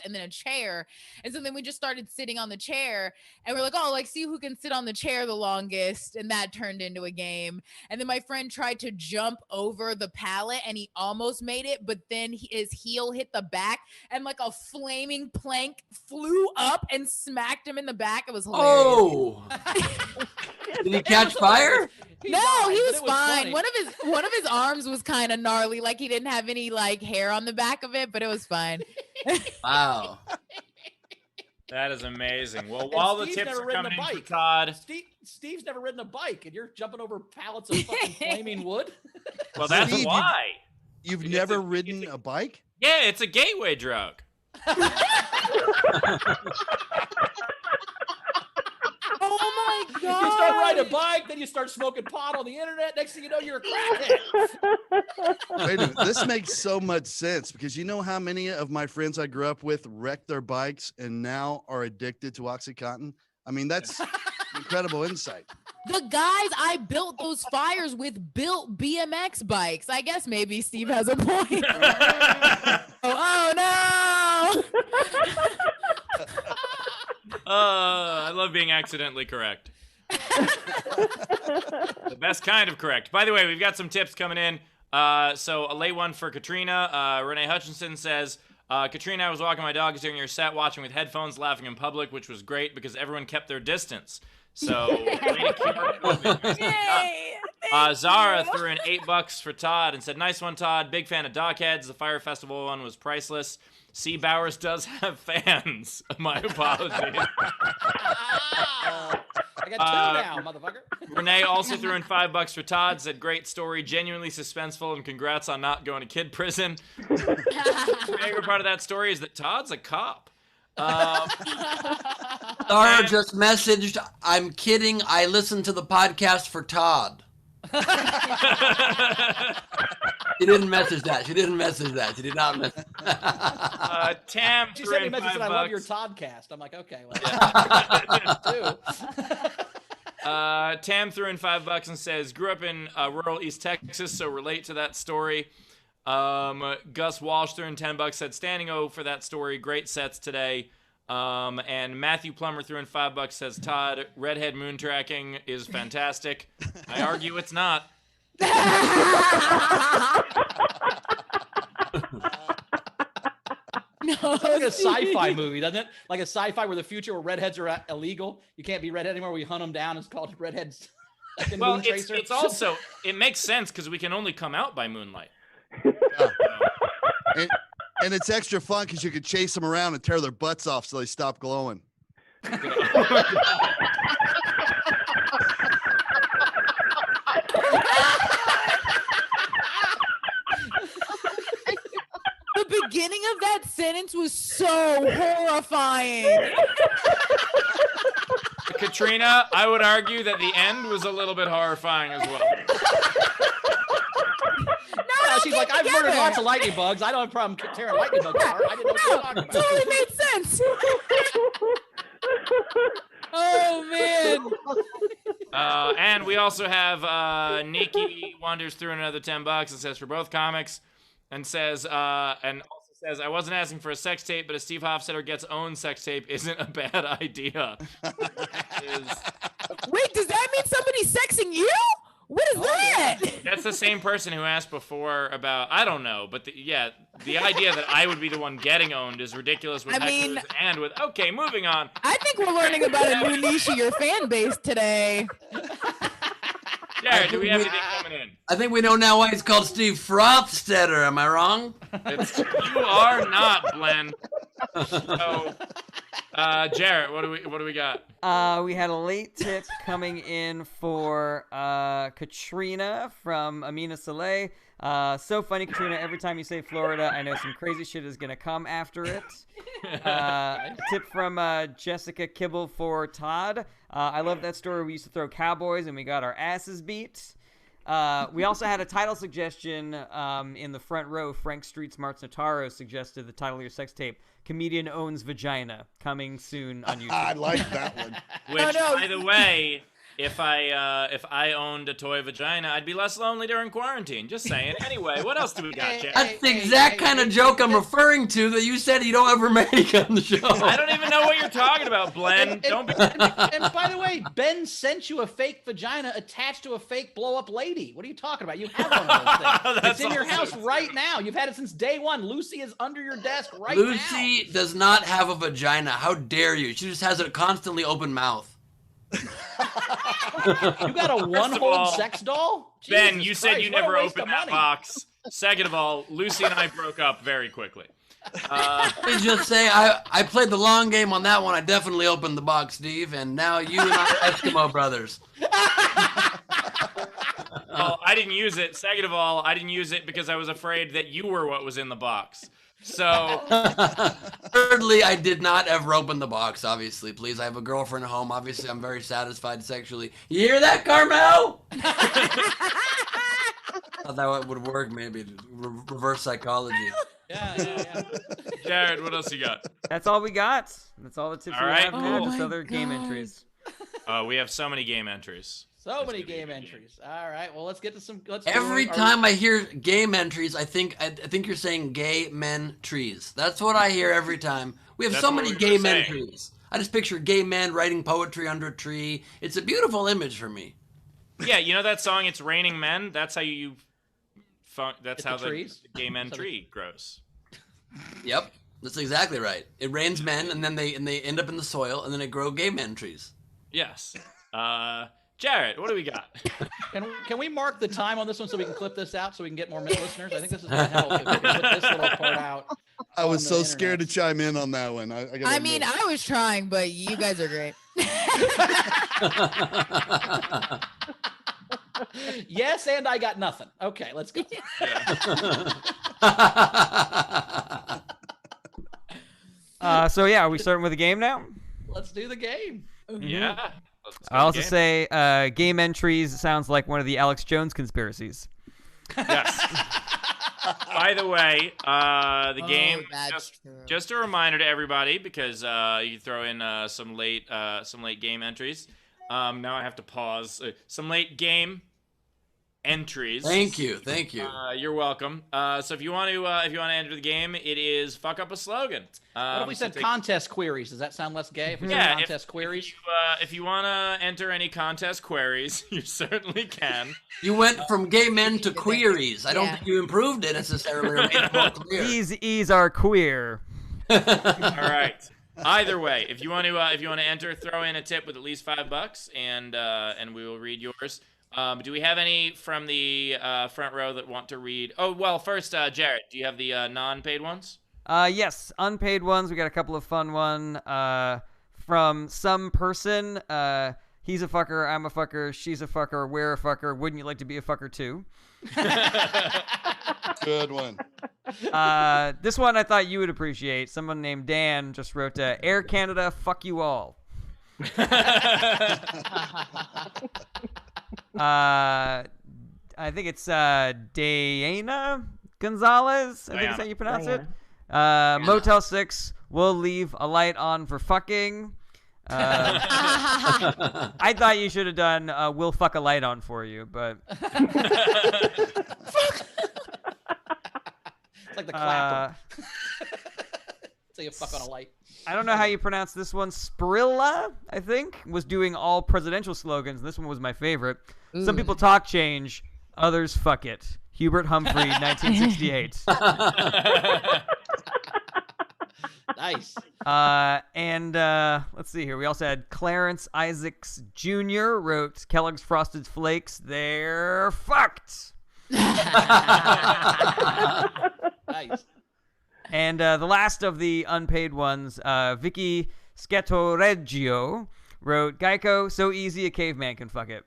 and then a chair. And so then we just started sitting on the chair, and we're like, oh, like see who can sit on the chair the longest, and that turned into a game. And then my friend tried to jump over the pallet, and he almost made it, but then his heel hit the back, and like a flaming plank flew up and smacked him in the back. It was hilarious. Oh, did he catch fire? No, died, he but was it fine. funny. One of his arms was kind of gnarly, like he didn't have any like hair on the back of it, but it was fine. Wow. That is amazing. Well, And while the Steve's tips never are ridden coming a in for bike. Todd, Steve's never ridden a bike, and you're jumping over pallets of fucking flaming wood. well, that's Steve, why. You've It's never a- ridden it's a bike? Yeah, it's a gateway drug. Oh my god! You start riding a bike, then you start smoking pot on the internet. Next thing you know, you're a crackhead. Wait a minute. This makes so much sense because you know how many of my friends I grew up with wrecked their bikes and now are addicted to OxyContin? I mean, that's incredible insight. The guys I built those fires with built BMX bikes. I guess maybe Steve has a point. oh no! I love being accidentally correct. The best kind of correct. By the way, we've got some tips coming in. So a late one for Katrina. Renee Hutchinson says, Katrina, I was walking my dogs during your set, watching with headphones, laughing in public, which was great because everyone kept their distance. So, way to keep our COVID. Yay! Zara threw in $8 for Todd and said, nice one, Todd. Big fan of Dockheads. The Fire Festival one was priceless. C. Bowers does have fans. My apologies. I got two now, motherfucker. Renee also threw in $5 for Todd, said, great story, genuinely suspenseful, and congrats on not going to kid prison. The favorite part of that story is that Todd's a cop. Zara just messaged, I'm kidding. I listened to the podcast for Todd. She didn't message that. She did not message. Tam She threw sent me a in message and I love your $5. Toddcast. I'm like, okay, well, Tam threw in $5 and says, grew up in rural East Texas, so relate to that story. Gus Walsh threw in $10, said, standing O for that story. Great sets today. And Matthew Plummer threw in $5, says, Todd, redhead moon tracking is fantastic. I argue it's not. No, Sounds like a sci-fi movie, doesn't it? Like a sci-fi where the future where redheads are illegal. You can't be redhead anymore. We hunt them down. It's called Redheads. Like in Well, Moon Tracer. it's also, it makes sense because we can only come out by moonlight. And it's extra fun because you could chase them around and tear their butts off so they stop glowing. the beginning of that sentence was so horrifying. Katrina, I would argue that the end was a little bit horrifying as well. She's like, I've murdered lots of lightning bugs. I don't have a problem tearing lightning bugs apart. I didn't know what you were talking about. Totally made sense. Oh man. And we also have Nikki wanders through another $10 and says for both comics, and says and also says I wasn't asking for a sex tape, but a Steve Hofstetter gets own sex tape isn't a bad idea. Wait, does that mean somebody's sexing you? What is that? That's the same person who asked before about I don't know, but the idea that I would be the one getting owned is ridiculous. With hecklers and with okay, moving on. I think we're learning about a new niche of your fan base today. Jared, do we have anything coming in? I think we know now why he's called Steve Frofstetter. Am I wrong? You are not, Glenn. So, Jarrett, what do we got? We had a late tip coming in for Katrina from Amina Saleh. So funny, Katrina. Every time you say Florida, I know some crazy shit is gonna come after it. Tip from Jessica Kibble for Todd. I love that story. We used to throw cowboys and we got our asses beat. We also had a title suggestion in the front row. Frank Street Smarts Notaro suggested the title of your sex tape, Comedian Owns Vagina, coming soon on YouTube. I like that one. Which, by the way, if I owned a toy vagina, I'd be less lonely during quarantine. Just saying. Anyway, what else do we got, Jack? That's the exact kind of joke I'm referring to that you said you don't ever make on the show. I don't even know what you're talking about, Glenn. Don't be. And by the way, Ben sent you a fake vagina attached to a fake blow-up lady. What are you talking about? You have one of those things. That's It's in your also house true. right now. You've had it since day one. Lucy is under your desk right Lucy does not have a vagina. How dare you? She just has a constantly open mouth. now. You got a one-hold all, sex doll? Ben, Jesus you said Christ, you what a never waste opened of that money. box. Second of all, Lucy and I broke up very quickly. Let me just say, I played the long game on that one. I definitely opened the box, Steve, and now you and I are Eskimo brothers. Well, I didn't use it. Second of all, I didn't use it because I was afraid that you were what was in the box. So, Thirdly, I did not ever open the box, obviously. Please, I have a girlfriend at home. Obviously, I'm very satisfied sexually. You hear that, Carmel? Thought that would work, maybe. Reverse psychology. Yeah. Jared, what else you got? That's all we got. That's all the tips All we right, have here. cool. Just Oh other my game God. entries. We have so many game entries. So That's many gonna be a game good game. entries. All right, well, let's get to some. Every time I hear game entries, I think you're saying gay men trees. That's what I hear every time. We have That's so what many we were gay men saying. trees. I just picture gay men writing poetry under a tree. It's a beautiful image for me. Yeah, you know that song, It's Raining Men? That's how that's Hit how the the trees? gay men So the- tree grows. Yep, that's exactly right. It rains men, and then they end up in the soil, and then they grow gay men trees. Yes. Jared, what do we got? Can we mark the time on this one so we can clip this out so we can get more listeners? I think this is going to help if we can put this little part out. I was on so the scared to internet. chime in on that one. I gotta I mean, admit. I was trying, but you guys are great. Yes, and I got nothing. Okay, let's go. So yeah, are we starting with a game now? Let's do the game. Yeah. Let's go I also game. say game entries sounds like one of the Alex Jones conspiracies. Yes. By the way, the game that's true. just a reminder to everybody because you throw in some late game entries. Now I have to pause. Some late game entries. Thank you. You're welcome. So if you want to enter the game, it is fuck up a slogan. What if we said contest queries? Does that sound less gay? If we said Yeah, contest queries? If you want to enter any contest queries, you certainly can. You went from gay men to queries. I don't Yeah. think you improved it necessarily or made it more clear. These E's are queer. All right. Either way, if you want to enter, throw in a tip with at least $5, and we will read yours. Do we have any from the front row that want to read? Oh well, first, Jared, do you have the non-paid ones? Yes, unpaid ones. We got a couple of fun one from some person. He's a fucker, I'm a fucker, she's a fucker, we're a fucker. Wouldn't you like to be a fucker too? Good one. This one I thought you would appreciate. Someone named Dan just wrote, Air Canada, fuck you all. I think it's Diana Gonzalez. I think is how you pronounce it. Motel 6 will leave a light on for fucking. I thought you should have done we'll fuck a light on for you, but It's like the clapper. So you fuck on a light. I don't know how you pronounce this one. Sprilla, I think, was doing all presidential slogans. This one was my favorite. Some people talk change, others fuck it. Hubert Humphrey, 1968. Nice. And let's see here. We also had Clarence Isaacs Jr. wrote Kellogg's Frosted Flakes. They're fucked. Nice. And the last of the unpaid ones, Vicky Scatoreggio wrote Geico, so easy a caveman can fuck it.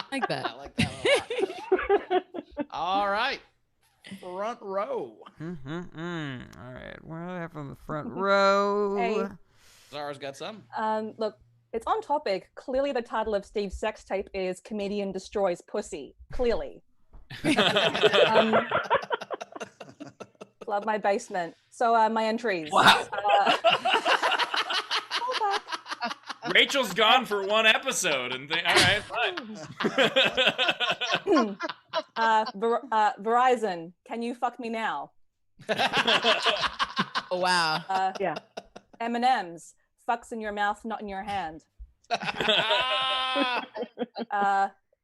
Like that. I like that a lot. All right. Front row. All right, what do I have from the front row? Hey. Zara's got some. Look, It's on topic. Clearly, the title of Steve's sex tape is "Comedian Destroys Pussy." Clearly. Love my basement. So my entries. Wow. Rachel's gone for one episode, and all right, fine. Verizon, can you fuck me now? Wow. Yeah. M&M's, fucks in your mouth, not in your hand.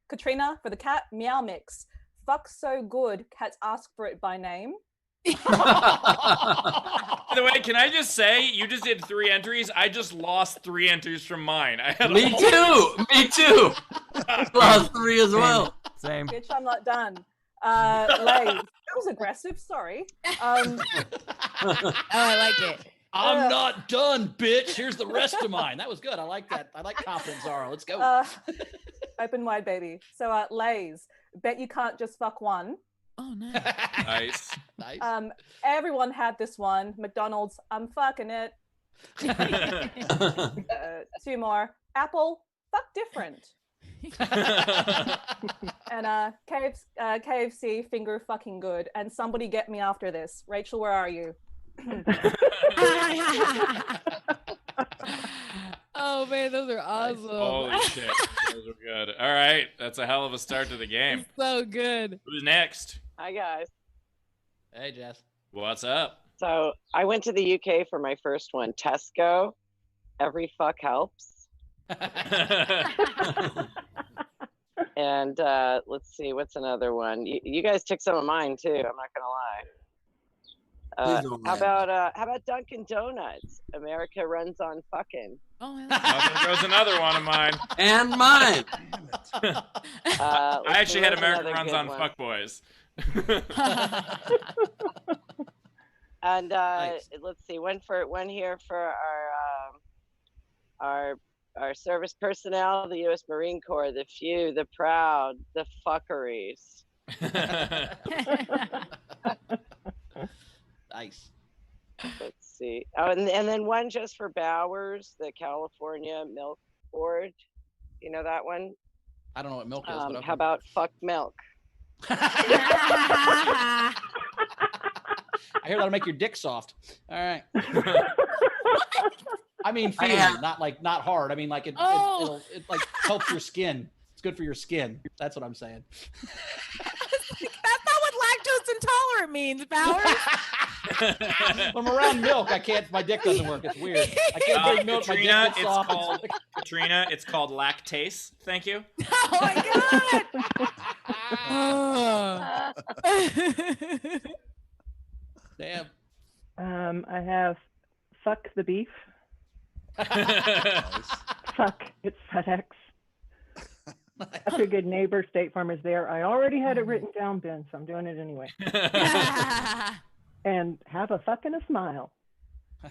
Katrina, for the cat, meow mix. Fuck so good, cats ask for it by name. By the way, can I just say, you just did 3 entries. I just lost 3 entries from mine. I had Me too. Me too. Lost 3 as well. Same. Bitch, I'm not done. Lays. That was aggressive, sorry. Oh, I like it. I'm not done, bitch. Here's the rest of mine. That was good. I like that. I like confidence, Zara. Let's go. Open wide, baby. So, Lays, bet you can't just fuck one. Oh, nice. Nice. Nice. Everyone had this one. McDonald's, I'm fucking it. 2 more. Apple, fuck different. And KFC, finger fucking good. And somebody get me after this. Rachel, where are you? Oh man, those are awesome. Holy shit. Those are good. All right. That's a hell of a start to the game. So good. Who's next? Hi, guys. Hey, Jess. What's up? So I went to the UK for my first one. Tesco, every fuck helps. And let's see, what's another one? You guys took some of mine too. I'm not gonna lie. How about Dunkin' Donuts? America runs on fucking. Oh, I There goes another one of mine. And mine. I actually had America another runs good on one. fuckboys. And Nice. let's see, one here for our service personnel, the U.S. Marine Corps, the few, the proud, the fuckeries. Nice. Let's see. Oh, and then one just for Bowers, the California Milk Board. You know that one? I don't know what milk is, but okay. How about fuck milk? I hear that'll make your dick soft. All right. I mean, feeling, not hard. I mean, like it like helps your skin. It's good for your skin. That's what I'm saying. That's not what lactose intolerant means, Bowers. When I'm around milk, I can't. My dick doesn't work. It's weird. I can't drink milk. My dick Katrina, gets it's soft. called Katrina. It's called lactase. Thank you. Oh my god. Damn. I have fuck the beef. Fuck, it's FedEx. That's a good neighbor. State Farm is there. I already had it written down, Ben, so I'm doing it anyway. And have a fuck and a smile.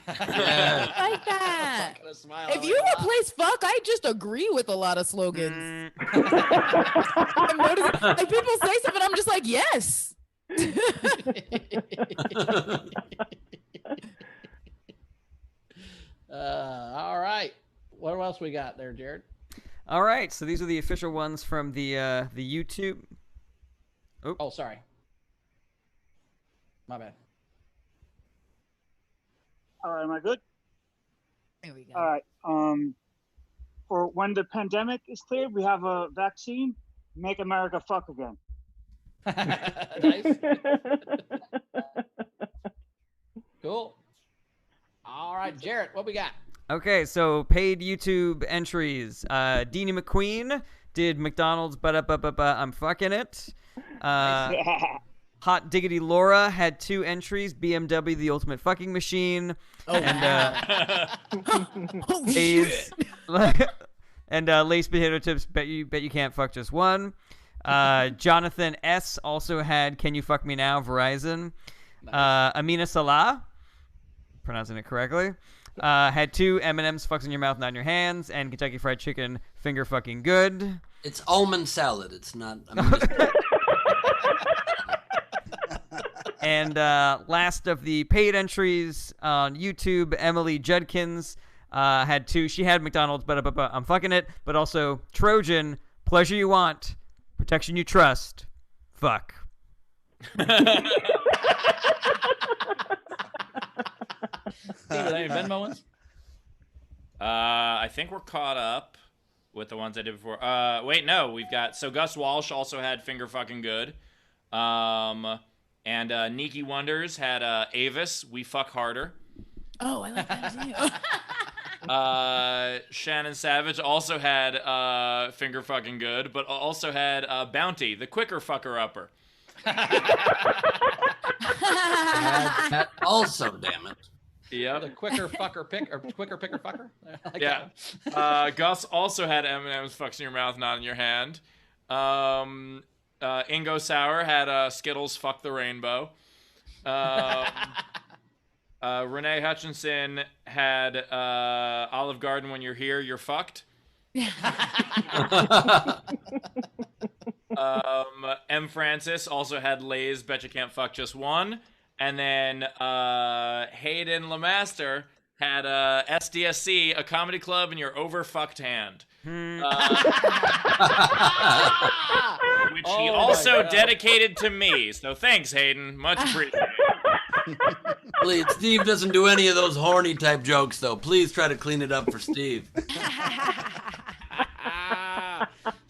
I like that. If you replace fuck, I just agree with a lot of slogans. I'm noticing, like people say something, I'm just like, yes. All right. What else we got there, Jared? All right, so these are the official ones from the YouTube. Oh, sorry. My bad. All right, am I good? There we go. All right. For when the pandemic is cleared, we have a vaccine. Make America fuck again. Nice. Cool. All right, Jarrett, what we got? Okay, so paid YouTube entries. Deanie McQueen did McDonald's, I'm fucking it. Hot Diggity Laura had 2 entries. BMW, the ultimate fucking machine. Oh, and oh Lays, shit. and Lace potato tips. Bet you can't fuck just one. Jonathan S also had Can You Fuck Me Now? Verizon. Amina Salah, pronouncing it correctly, had 2 M&M's fucks in your mouth, not in your hands, and Kentucky Fried Chicken finger fucking good. It's almond salad. It's not. And last of the paid entries on YouTube, Emily Judkins had 2. She had McDonald's, but I'm fucking it. But also Trojan, pleasure you want, protection you trust, fuck. Steve, any Venmo ones? I think we're caught up with the ones I did before. Wait, no, we've got Gus Walsh also had Finger Fucking Good. And Nikki Wonders had Avis, We Fuck Harder. Oh, I like that too. Shannon Savage also had Finger Fucking Good, but also had Bounty, the quicker fucker upper. That also, damn it. Yeah. The quicker fucker pick or quicker picker fucker. I like Yeah. Gus also had M&M's fucks in your mouth, not in your hand. Ingo Sauer had Skittles fuck the rainbow. Renee Hutchinson had Olive Garden, when you're here, you're fucked. M. Francis also had Lay's Bet You Can't Fuck Just One. And then Hayden Lemaster had SDSC, a comedy club in your overfucked hand. Which he also dedicated to me. So thanks, Hayden. Much appreciated. Please, Steve doesn't do any of those horny type jokes, though. Please try to clean it up for Steve. Is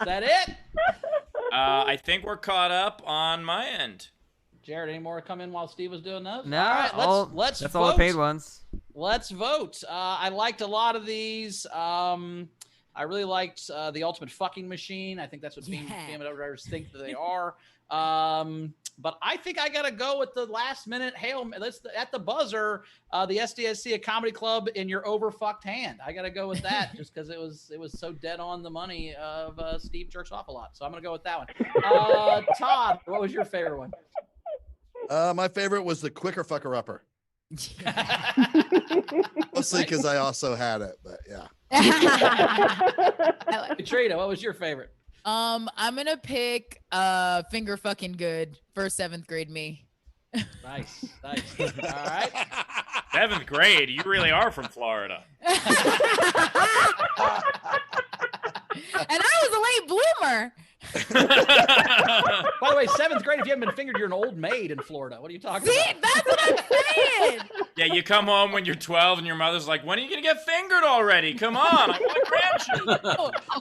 that it? I think we're caught up on my end. Jared, any more come in while Steve was doing those? No, all right, let's that's vote. all the paid ones. Let's vote. I liked a lot of these. I really liked the Ultimate Fucking Machine. I think that's what family writers think that they are. But I think I gotta go with the last minute hail at the buzzer. The SDSC, a comedy club in your overfucked hand. I gotta go with that just because it was so dead on the money of Steve jerks off a lot. So I'm gonna go with that one. Todd, what was your favorite one? My favorite was the quicker fucker upper. Mostly because I also had it, but yeah. Katrina, what was your favorite? I'm gonna pick Finger Fucking Good for 7th grade me. Nice. All right. 7th grade, you really are from Florida. And I was a late bloomer. By the way, 7th grade, if you haven't been fingered, you're an old maid in Florida. What are you talking about? See, that's what I'm saying. Yeah, you come home when you're 12 and your mother's like, when are you going to get fingered already? Come on, I want grandchildren.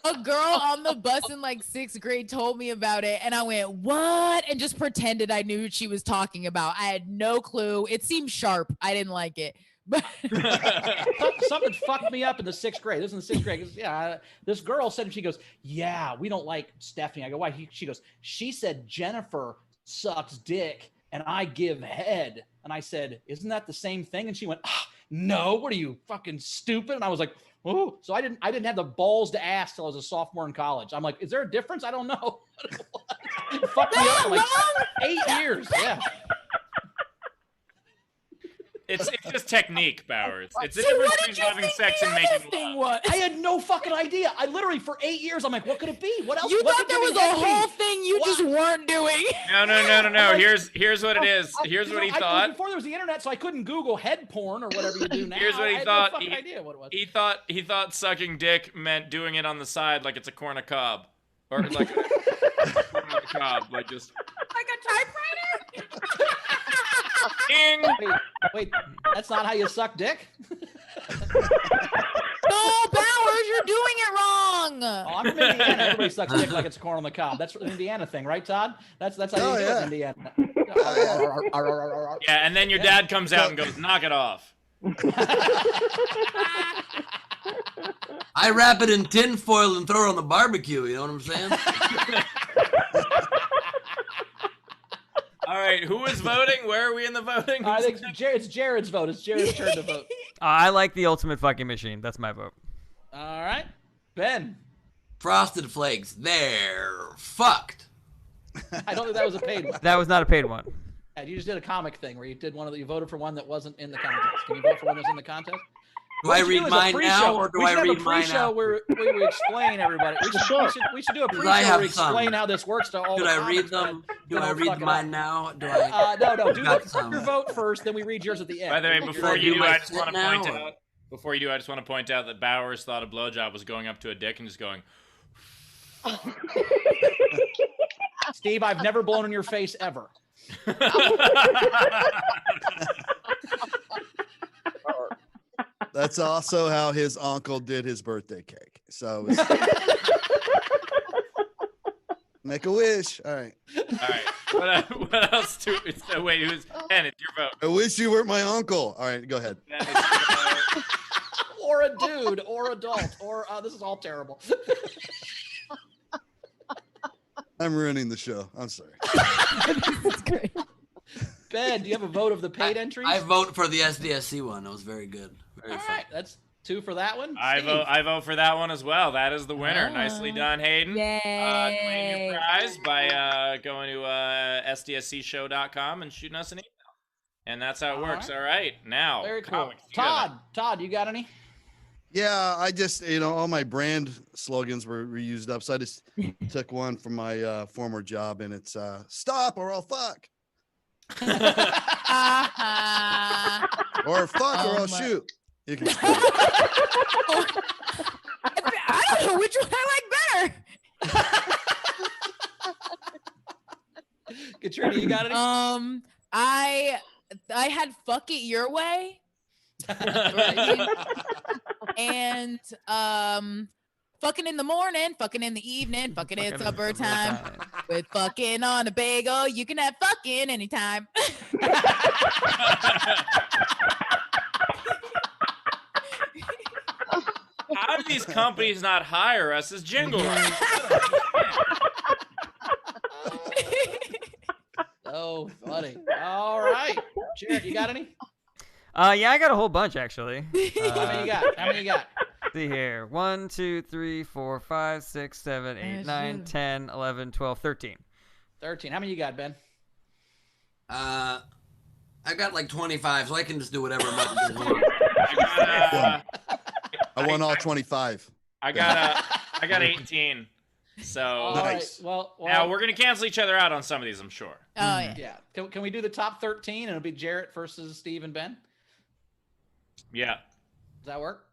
A girl on the bus in like 6th grade told me about it, and I went, what? And just pretended I knew what she was talking about. I had no clue. It seemed sharp. I didn't like it. But something fucked me up in the 6th grade. This is in the 6th grade. Yeah, this girl said, she goes, yeah, we don't like Stephanie. I go, why? She goes, she said Jennifer sucks dick and I give head. And I said, isn't that the same thing? And she went, no, what are you, fucking stupid? And I was like, oh. So I didn't have the balls to ask till I was a sophomore in college. I'm like, is there a difference? I don't know. It fucked me up for like 8 years. Yeah. It's just technique, Bowers. It's the difference between having sex and making love. I had no fucking idea. I literally, for 8 years, I'm like, what could it be? What else? You what thought there was a whole thing you just weren't doing. No. Here's what it is. Here's what he thought. Before there was the internet, so I couldn't Google head porn or whatever you do now. Here's what he I thought. Had no fucking idea what it was. He thought sucking dick meant doing it on the side like it's a corn a cob. Or like a corn on the cob. Like just... Like a typewriter? Ding! Wait, that's not how you suck dick? No, Bowers, you're doing it wrong. Oh, I'm from Indiana. Everybody sucks dick like it's corn on the cob. That's an Indiana thing, right, Todd? That's how you do it in Indiana. Yeah, and then your dad comes out and goes, knock it off. I wrap it in tin foil and throw it on the barbecue. You know what I'm saying? All right, who is voting? Where are we in the voting? I think it's Jared's vote. It's Jared's turn to vote. I like the Ultimate Fucking Machine. That's my vote. All right, Ben. Frosted Flakes. They're fucked. I don't think that was a paid one. That was not a paid one. Yeah, you just did a comic thing where you voted for one that wasn't in the contest. Can you vote for one that's in the contest? Do I read mine now, or do I read mine now? Where we explain everybody. We should do a pre-show where we explain how this works to all the comics. Should I read them? Do I read mine now? Do I? No. Do your vote first, then we read yours at the end. By the way, before you do, I just want to point out. Before you do, I just want to point out that Bowers thought a blowjob was going up to a dick and just going. Steve, I've never blown in your face ever. That's also how his uncle did his birthday cake. So it was... Make a wish. All right. All right. What else? Wait, who's Ben? It's your vote. I wish you weren't my uncle. All right, go ahead. Ben, it's your vote. Or a dude, or adult, or this is all terrible. I'm ruining the show. I'm sorry. This is great. Ben, do you have a vote of the paid entries? I vote for the SDSC one. That was very good. Very All fun. right, that's 2 for that one. I Steve. vote for that one as well. That is the winner. Nicely done, Hayden. Yay. Claim your prize by going to sdscshow.com and shooting us an email. And that's how it works. right. All right. Now, Very cool. comics, you got Todd, you got any? Yeah, I just, all my brand slogans were used up. So I just took one from my former job, and it's stop or I'll fuck. Or fuck or I'll shoot. You can I don't know which one I like better. Katrina, you got any? I had fuck it your way. And fucking in the morning, fucking in the evening, fucking at supper time. With fucking on a bagel, you can have fucking anytime. How do these companies not hire us as jingle writers? Oh, funny. All right. Jared, you got any? Yeah, I got a whole bunch actually. How many you got? How many you got? See here. 1, 2, 3, 4, 5, 6, 7, 8, 9, 10, 11, 12, 13. 13. How many you got, Ben? I got like 25, so I can just do whatever I'm about to do. I won all 25. I got 18. So All Nice. right. Well, now we're gonna cancel each other out on some of these, I'm sure. Oh yeah. yeah. Can we do the top 13 and it'll be Jarrett versus Steve and Ben? Yeah. Does that work?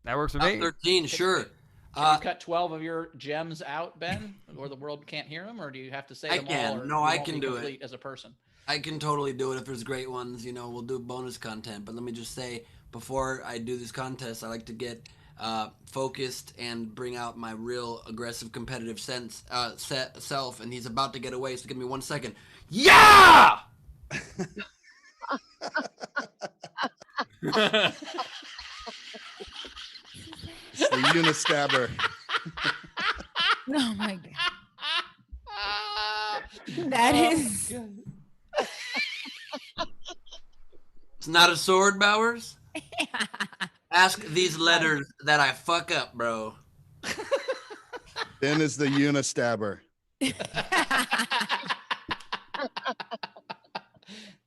That works for Top me. 13, sure. Can you cut 12 of your gems out, Ben, or the world can't hear them, or do you have to say I them can. all? Or No, you I won't can be do it. complete as a person. I can totally do it if there's great ones. We'll do bonus content. But let me just say, before I do this contest, I like to get focused and bring out my real aggressive competitive self. And he's about to get away, so give me 1 second. Yeah! It's the unistabber. Oh my god. That is. It's not a sword, Bowers. Ask these letters that I fuck up, bro. Ben is the unistabber.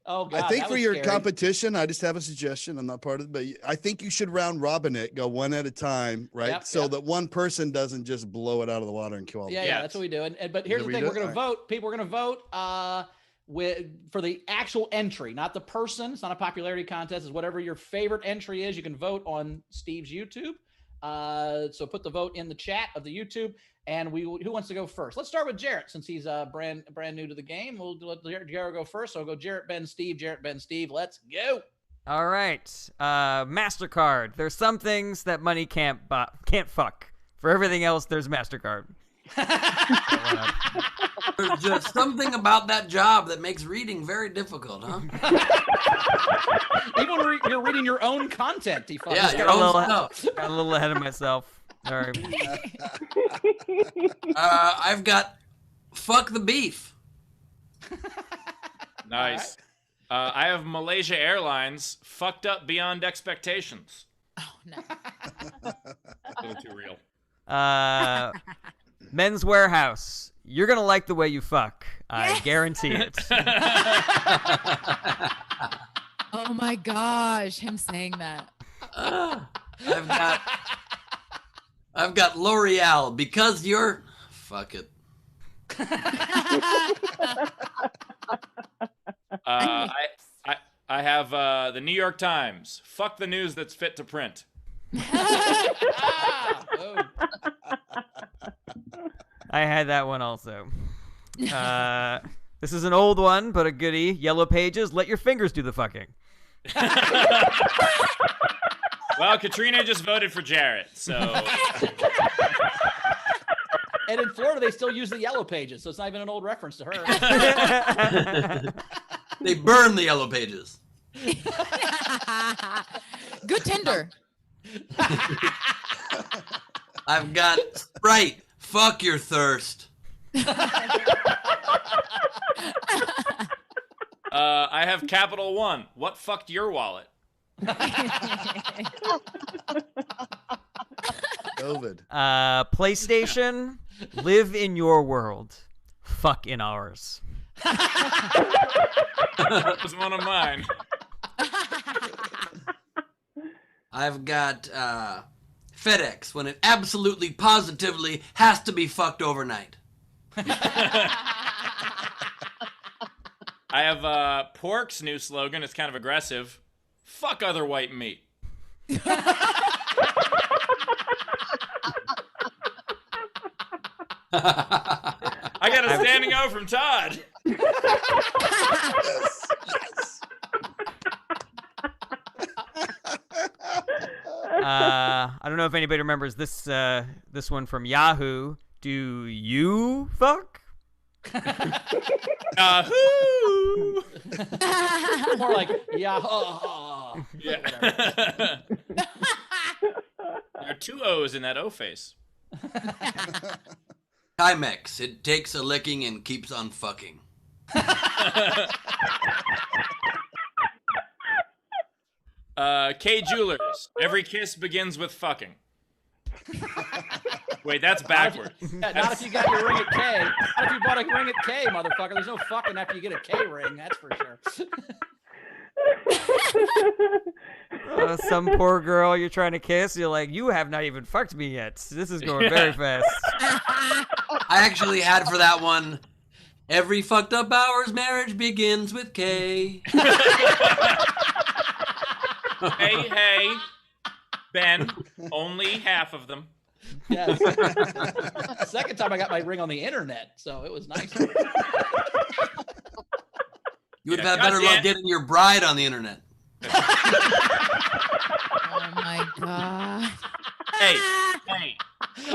Oh God, I think that for was your scary. competition, I just have a suggestion. I'm not part of it, but I think you should round robin it, go one at a time, right? Yep, so yep. that one person doesn't just blow it out of the water and kill all Yeah, the yeah, Yes. that's what we do. And but here's that the what thing: we we're do? gonna vote. People are gonna vote for the actual entry, not the person. It's not a popularity contest. It's whatever your favorite entry is. You can vote on Steve's YouTube. So put the vote in the chat of the YouTube. And who wants to go first? Let's start with Jarrett, since he's brand new to the game. We'll let Jarrett go first. So I'll go Jarrett, Ben, Steve, Jarrett, Ben, Steve. Let's go. All right. MasterCard. There's some things that money can't fuck. For everything else, there's MasterCard. There's just something about that job that makes reading very difficult, huh? Even when you're reading your own content, he fucking Yeah, got your a own little- stuff. Got a little ahead of myself. Sorry. I've got fuck the beef. Nice. I have Malaysia Airlines fucked up beyond expectations. Oh no. A little too real. Men's Warehouse. You're gonna like the way you fuck. I Yes. guarantee it. Oh my gosh, him saying that. I've got L'Oreal because you're fuck it. I have the New York Times. Fuck the news that's fit to print. Oh. I had that one also. This is an old one, but a goodie. Yellow Pages, let your fingers do the fucking. Well, Katrina just voted for Jarrett, so. And in Florida, they still use the Yellow Pages, so it's not even an old reference to her. They burn the Yellow Pages. Good Tinder. I've got Sprite. Fuck your thirst. I have Capital One. What fucked your wallet? COVID. PlayStation, live in your world. Fuck in ours. That was one of mine. I've got FedEx when it absolutely positively has to be fucked overnight. I have Pork's new slogan. It's kind of aggressive. Fuck other white meat. I got a standing O from Todd. I don't know if anybody remembers this one from Yahoo. Do you fuck? Yahoo! More like Yahoo. Yeah. There are two O's in that O face. Timex. It takes a licking and keeps on fucking. K Jewelers. Every kiss begins with fucking. Wait, that's backwards. Not if you got your ring at K. Not if you bought a ring at K, motherfucker. There's no fucking after you get a K ring. That's for sure. Some poor girl you're trying to kiss, you're like, you have not even fucked me yet. This is going very fast. I actually had for that one, every fucked up hour's marriage begins with K. Hey, Ben, only half of them. Yes. Second time I got my ring on the internet, so it was nice. You would have had better luck getting your bride on the internet. Oh my god. Hey.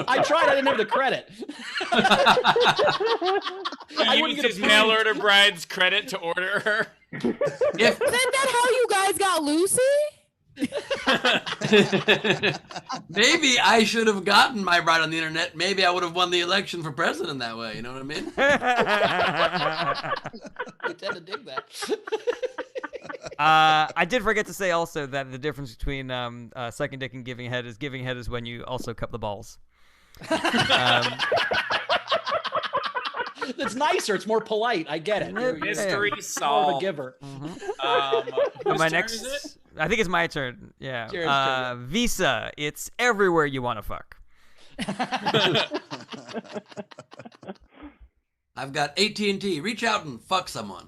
I tried. I didn't have the credit. He used his mail order bride's credit to order her. Isn't that how you guys got Lucy? Maybe I should have gotten my bride on the internet. Maybe I would have won the election for president that way. You know what I mean? I tend to dig that. I did forget to say also that the difference between sucking dick and giving head is when you also cup the balls. It's nicer. It's more polite. I get it. Mystery More of a solved. giver. Whose My turn next, is it? I think it's my turn. Yeah. Cheers, Visa. It's everywhere you want to fuck. I've got AT&T. Reach out and fuck someone.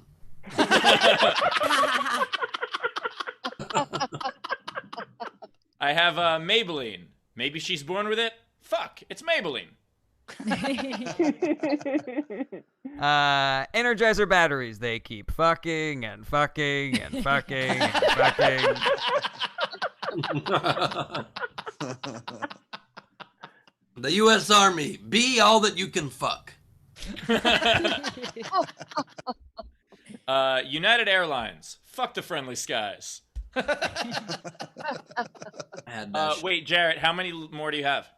I have Maybelline. Maybe she's born with it. Fuck, it's Maybelline. Energizer batteries. They keep fucking and fucking and fucking and fucking. The U.S. Army. Be all that you can fuck. United Airlines. Fuck the friendly skies. Wait, Jarrett, how many more do you have?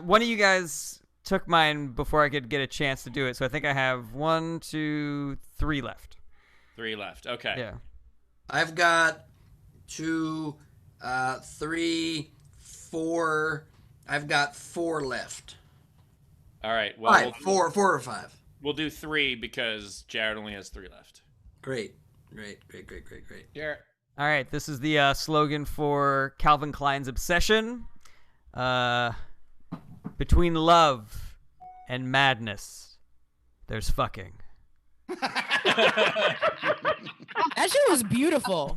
One of you guys took mine before I could get a chance to do it, so I think I have 1, 2, 3 left. 3 left. Okay. Yeah. I've got 2, 3, 4. I've got 4 left. All right. Well, 5. 4 or 5. We'll do 3 because Jared only has 3 left. Great. Jarrett. All right. This is the slogan for Calvin Klein's Obsession. Between love and madness, there's fucking. That shit was beautiful.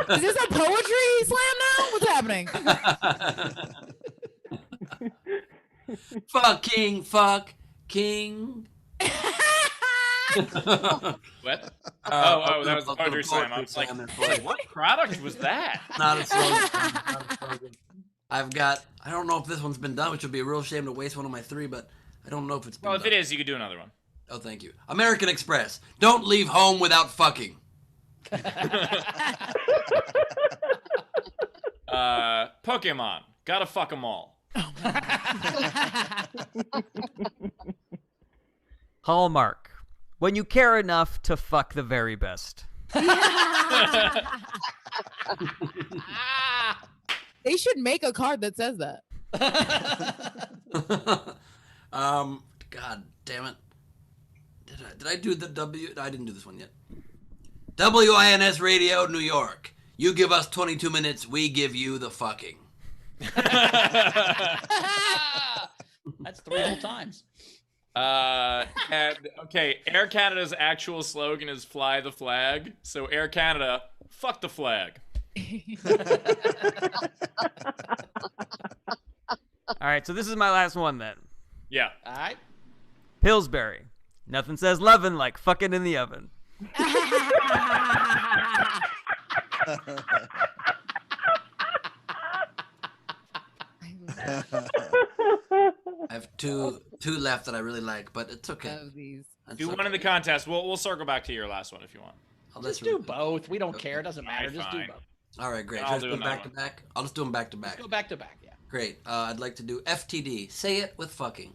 Is this a poetry slam now? What's happening? Fucking fuck king. What? Oh, that was a poetry slam. I was like, what product was that? Not a slogan. I don't know if this one's been done, which would be a real shame to waste one of my 3, but I don't know if it's been done. Well, if it is, you could do another one. Oh, thank you. American Express. Don't leave home without fucking. Pokemon. Gotta fuck them all. Hallmark. When you care enough to fuck the very best. They should make a card that says that. God damn it. Did I do the W? I didn't do this one yet. WINS Radio, New York. You give us 22 minutes, we give you the fucking. That's 3 whole times. Okay, Air Canada's actual slogan is fly the flag. So Air Canada, fuck the flag. All right, so this is my last one then. Yeah. All right. Pillsbury. Nothing says lovin' like fucking in the oven. I have two left that I really like, but it's okay. Do one in the contest. We'll circle back to your last one if you want. Just do both. We don't care. It doesn't matter. Just do both. All right, great. I'll Should I do them back to back? I'll just do them back to back. Go back to back, yeah. Great. I'd like to do FTD. Say it with fucking.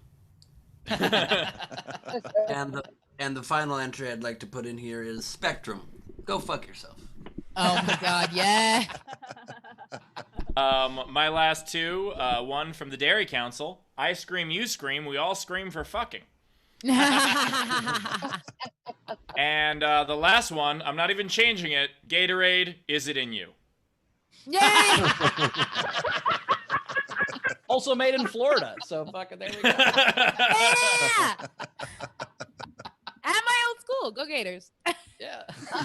and the final entry I'd like to put in here is Spectrum. Go fuck yourself. Oh my God, yeah. My last 2, one from the Dairy Council. I scream, you scream, we all scream for fucking. And the last one, I'm not even changing it. Gatorade, is it in you? Yay! Also made in Florida, so fucking there we go. Yeah! At my old school, go Gators. Yeah.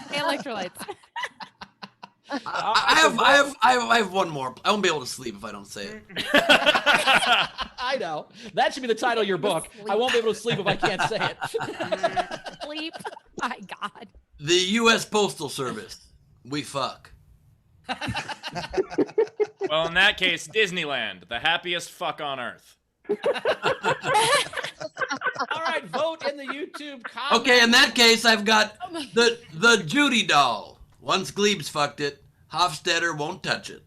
Hey, electrolytes. I have one more. I won't be able to sleep if I don't say it. I know. That should be the title of your book. I won't be able to sleep if I can't say it. Sleep. My God. The U.S. Postal Service. We fuck. Well, in that case, Disneyland, the happiest fuck on earth. All right, vote in the YouTube comments. Okay, in that case, I've got the Judy doll. Once Gleeb's fucked it, Hofstadter won't touch it.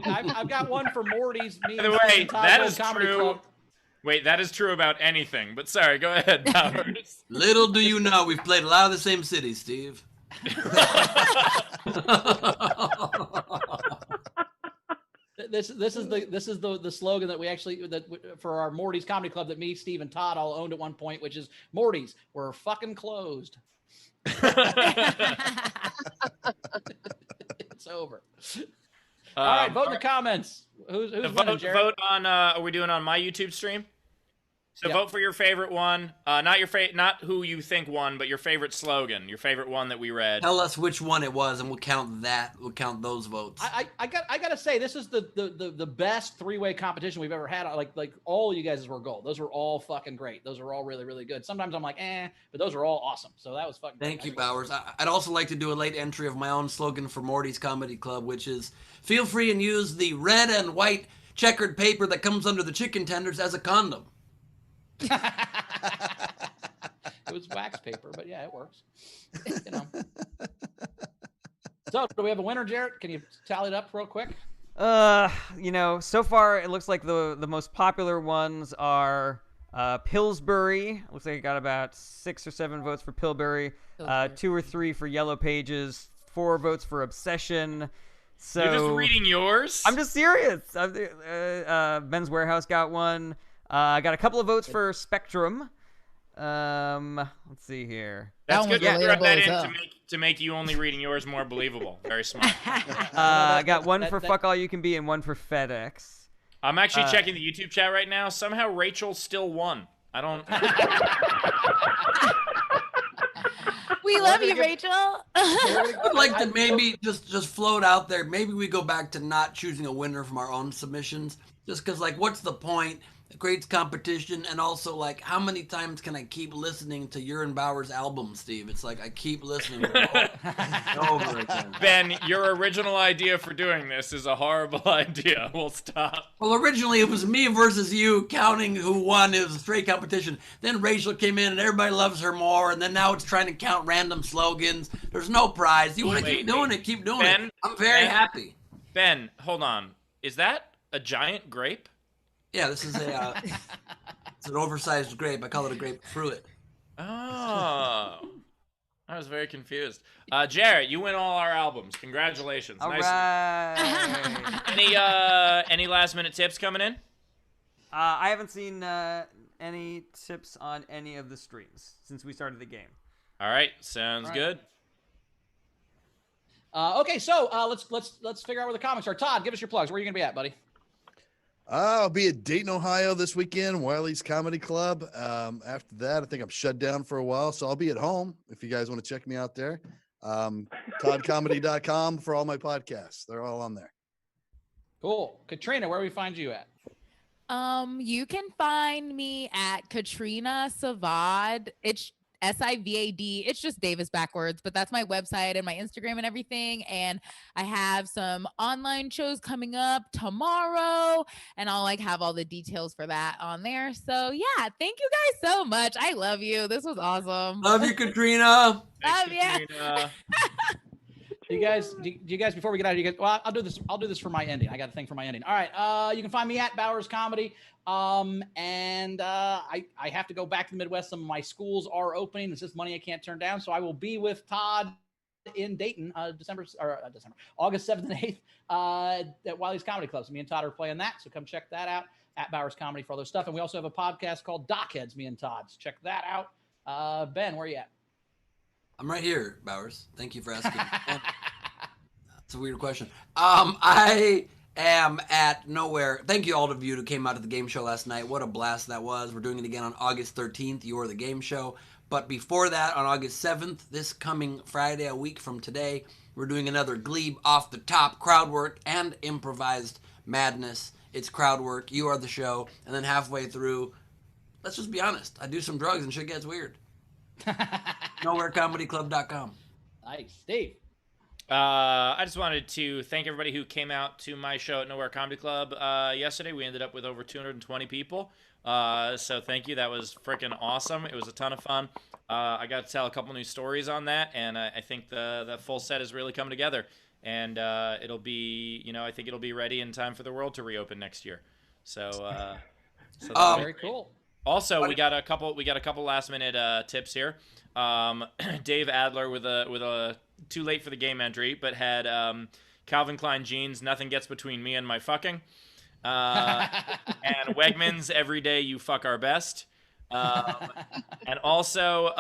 I've got one for Morty's. By the way, that is true. Wait, that is true about anything. But sorry, go ahead, Powers. Little do you know, we've played a lot of the same cities, Steve. This is the slogan that we actually for our Morty's Comedy Club that me, Steve, and Todd all owned at one point, which is Morty's, we're fucking closed. It's over. All right, vote in the comments. Who's winning, Jared? Vote on. Are we doing on my YouTube stream? So vote for your favorite one. Not who you think won, but your favorite slogan, your favorite one that we read. Tell us which one it was, and we'll count that. We'll count those votes. I gotta say, this is the best 3-way competition we've ever had. Like all you guys were gold. Those were all fucking great. Those were all really, really good. Sometimes I'm like, but those are all awesome. So that was fucking great. Thank you, Bowers. I'd also like to do a late entry of my own slogan for Morty's Comedy Club, which is feel free and use the red and white checkered paper that comes under the chicken tenders as a condom. It was wax paper, but yeah, it works. You know. So, do we have a winner, Jared? Can you tally it up real quick? So far it looks like the most popular ones are Pillsbury. Looks like it got about 6 or 7 votes for Pillsbury, 2 or 3 for Yellow Pages, 4 votes for Obsession. So you're just reading yours? I'm just serious. Men's Warehouse got one. I got a couple of votes for Spectrum. Let's see here. That's good to throw that in to make you only reading yours more believable. Very smart. I got one for Fuck All You Can Be and one for FedEx. I'm actually checking the YouTube chat right now. Somehow Rachel still won. I don't. We love you, Rachel. I'd like to maybe just float out there. Maybe we go back to not choosing a winner from our own submissions, just because, like, what's the point? It creates competition, and also, like, how many times can I keep listening to Urine Bauer's album, Steve? It's like I keep listening to it over again. Ben, your original idea for doing this is a horrible idea. We'll stop. Well, originally it was me versus you, counting who won. It was a straight competition. Then Rachel came in, and everybody loves her more. And then now it's trying to count random slogans. There's no prize. You want to keep doing it? Keep doing it. I'm very happy. Ben, hold on. Is that a giant grape? Yeah, this is it's an oversized grape. I call it a grapefruit. Oh. I was very confused. Jarrett, you win all our albums. Congratulations. All nice. right. Any last minute tips coming in? I haven't seen any tips on any of the streams since we started the game. All right, sounds good. Okay, so let's figure out where the comics are. Todd, give us your plugs. Where are you gonna be at, buddy? I'll be at Dayton, Ohio this weekend, Wiley's Comedy Club. After that, I think I'm shut down for a while, so I'll be at home if you guys want to check me out there. ToddComedy.com for all my podcasts. They're all on there. Cool. Katrina, where do we find you at? You can find me at Katrina Savad. It's SIVAD. It's just Davis backwards, but that's my website and my Instagram and everything. And I have some online shows coming up tomorrow, and I'll have all the details for that on there. So yeah, thank you guys so much. I love you. This was awesome. Love you, Katrina. Love you. Do you guys before we get out of here, well, I'll do this for my ending. I got a thing for my ending. All right. You can find me at Bowers Comedy. I have to go back to the Midwest. Some of my schools are opening. It's just money I can't turn down. So I will be with Todd in Dayton, August 7th and 8th, at Wiley's Comedy Club. So me and Todd are playing that. So come check that out at Bowers Comedy for all those stuff. And we also have a podcast called Dockheads, me and Todd. So check that out. Ben, where are you at? I'm right here, Bowers. Thank you for asking. That's a weird question. I am at nowhere. Thank you all of you who came out to the game show last night. What a blast that was. We're doing it again on August 13th. You are the game show. But before that, on August 7th, this coming Friday, a week from today, we're doing another Glebe off the top crowd work and improvised madness. It's crowd work. You are the show. And then halfway through, let's just be honest, I do some drugs and shit gets weird. NowhereComedyClub.com. Nice. Steve. I just wanted to thank everybody who came out to my show at Nowhere Comedy Club yesterday. We ended up with over 220 people. So thank you. That was freaking awesome. It was a ton of fun. I got to tell a couple new stories on that, and I think the full set is really coming together. And it'll be, I think it'll be ready in time for the world to reopen next year. So very cool. Also, we got a couple last minute tips here. Dave Adler with a too late for the game entry, but had Calvin Klein jeans. Nothing gets between me and my fucking. And Wegmans, every day you fuck our best. And also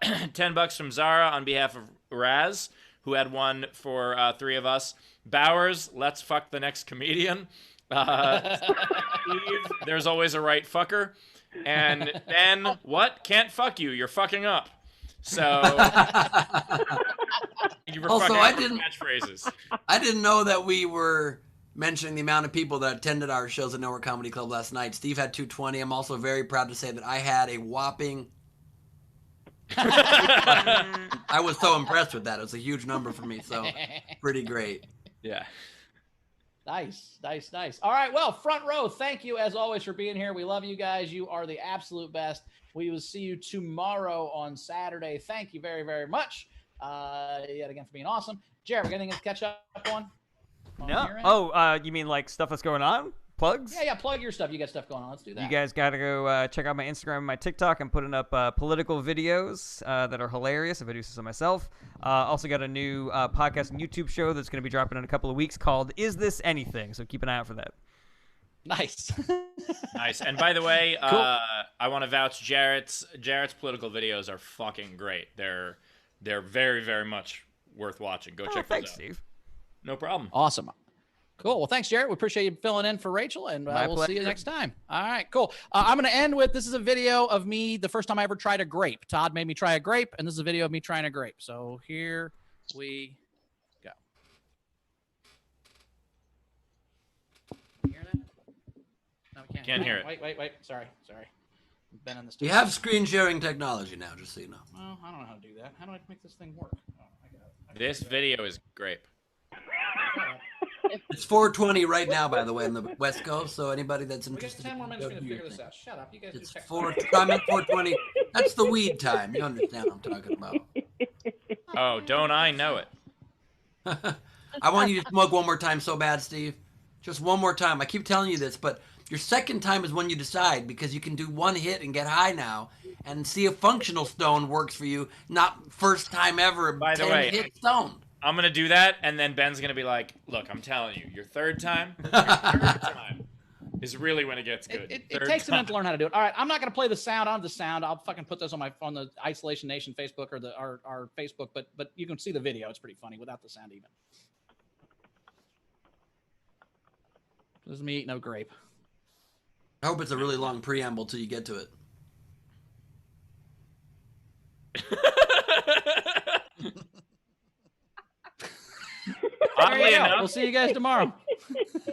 $10 from Zara on behalf of Raz, who had one for three of us. Bowers, let's fuck the next comedian. Steve, there's always a right fucker. And Ben, what? Can't fuck you. You're fucking up. So thank you for also, fucking catchphrases. I didn't know that we were mentioning the amount of people that attended our shows at Nowhere Comedy Club last night. Steve had 220. I'm also very proud to say that I had a whopping I was so impressed with that. It was a huge number for me, so pretty great. Yeah. Nice. All right, well, front row, thank you as always for being here. We love you guys. You are the absolute best. We will see you tomorrow on Saturday. Thank you very, very much yet again for being awesome. Jared, we got anything to catch up on? No. Oh, you mean like stuff that's going on? Plugs? Yeah, plug your stuff. You got stuff going on. Let's do that. You guys got to go check out my Instagram and my TikTok. I'm putting up political videos that are hilarious. I produce this myself. Also got a new podcast and YouTube show that's going to be dropping in a couple of weeks called Is This Anything? So keep an eye out for that. Nice. Nice. And by the way, cool. I want to vouch Jarrett's political videos are fucking great. They're very, very much worth watching. Go check thanks, those out. Steve. No problem. Awesome. Cool. Well, thanks, Jared. We appreciate you filling in for Rachel, and we'll see you pleasure. next time. All right, cool. I'm going to end with, this is a video of me the first time I ever tried a grape. Todd made me try a grape, and this is a video of me trying a grape. So here we go. Can you hear that? No, we Can't hear it. Wait. Sorry. I've been in the You studio. have screen sharing technology now, just so you know. Oh, I don't know how to do that. How do I make this thing work? Oh, I got it. This video is grape. It's 4:20 right now, by the way, on the West Coast. So anybody that's We got interested, 10 more minutes go for me to do your figure this thing. out. Shut up. You guys It's do 4. I'm at 4:20. That's the weed time. You understand what I'm talking about? Oh, don't I know it? I want you to smoke one more time so bad, Steve. Just one more time. I keep telling you this, but your second time is when you decide, because you can do one hit and get high now and see if functional stone works for you, not first time ever. By the way, hit stone. I'm gonna do that, and then Ben's gonna be like, "Look, I'm telling you, your third time is really when it gets good." It takes a minute to learn how to do it. All right, I'm not going to play the sound on the sound. I'll fucking put this on the Isolation Nation Facebook or our Facebook, but you can see the video. It's pretty funny without the sound even. This is me eating a grape. I hope it's a really long preamble till you get to it. Oddly enough, we'll see you guys tomorrow.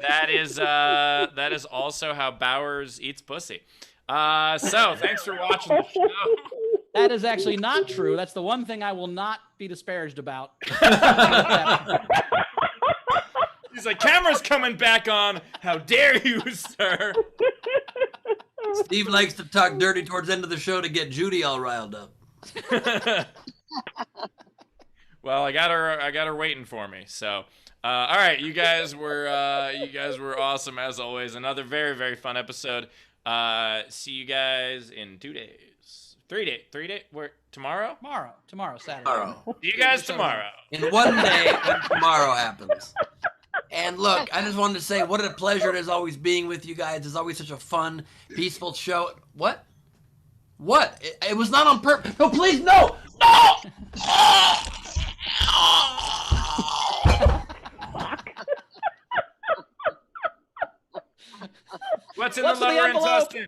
that is also how Bowers eats pussy. So thanks for watching the show. That is actually not true. That's the one thing I will not be disparaged about. He's like, "Camera's coming back on. How dare you, sir?" Steve likes to talk dirty towards the end of the show to get Judy all riled up. Well, I got her waiting for me. So, all right, you guys were awesome as always. Another very, very fun episode. See you guys in 2 days, 3 days, 3 days. Where tomorrow? Tomorrow, Saturday. Tomorrow. See you guys tomorrow. In one day when tomorrow happens. And look, I just wanted to say what a pleasure it is always being with you guys. It's always such a fun, peaceful show. What? It was not on purpose. No, please, no! No! What's in the lower intestine?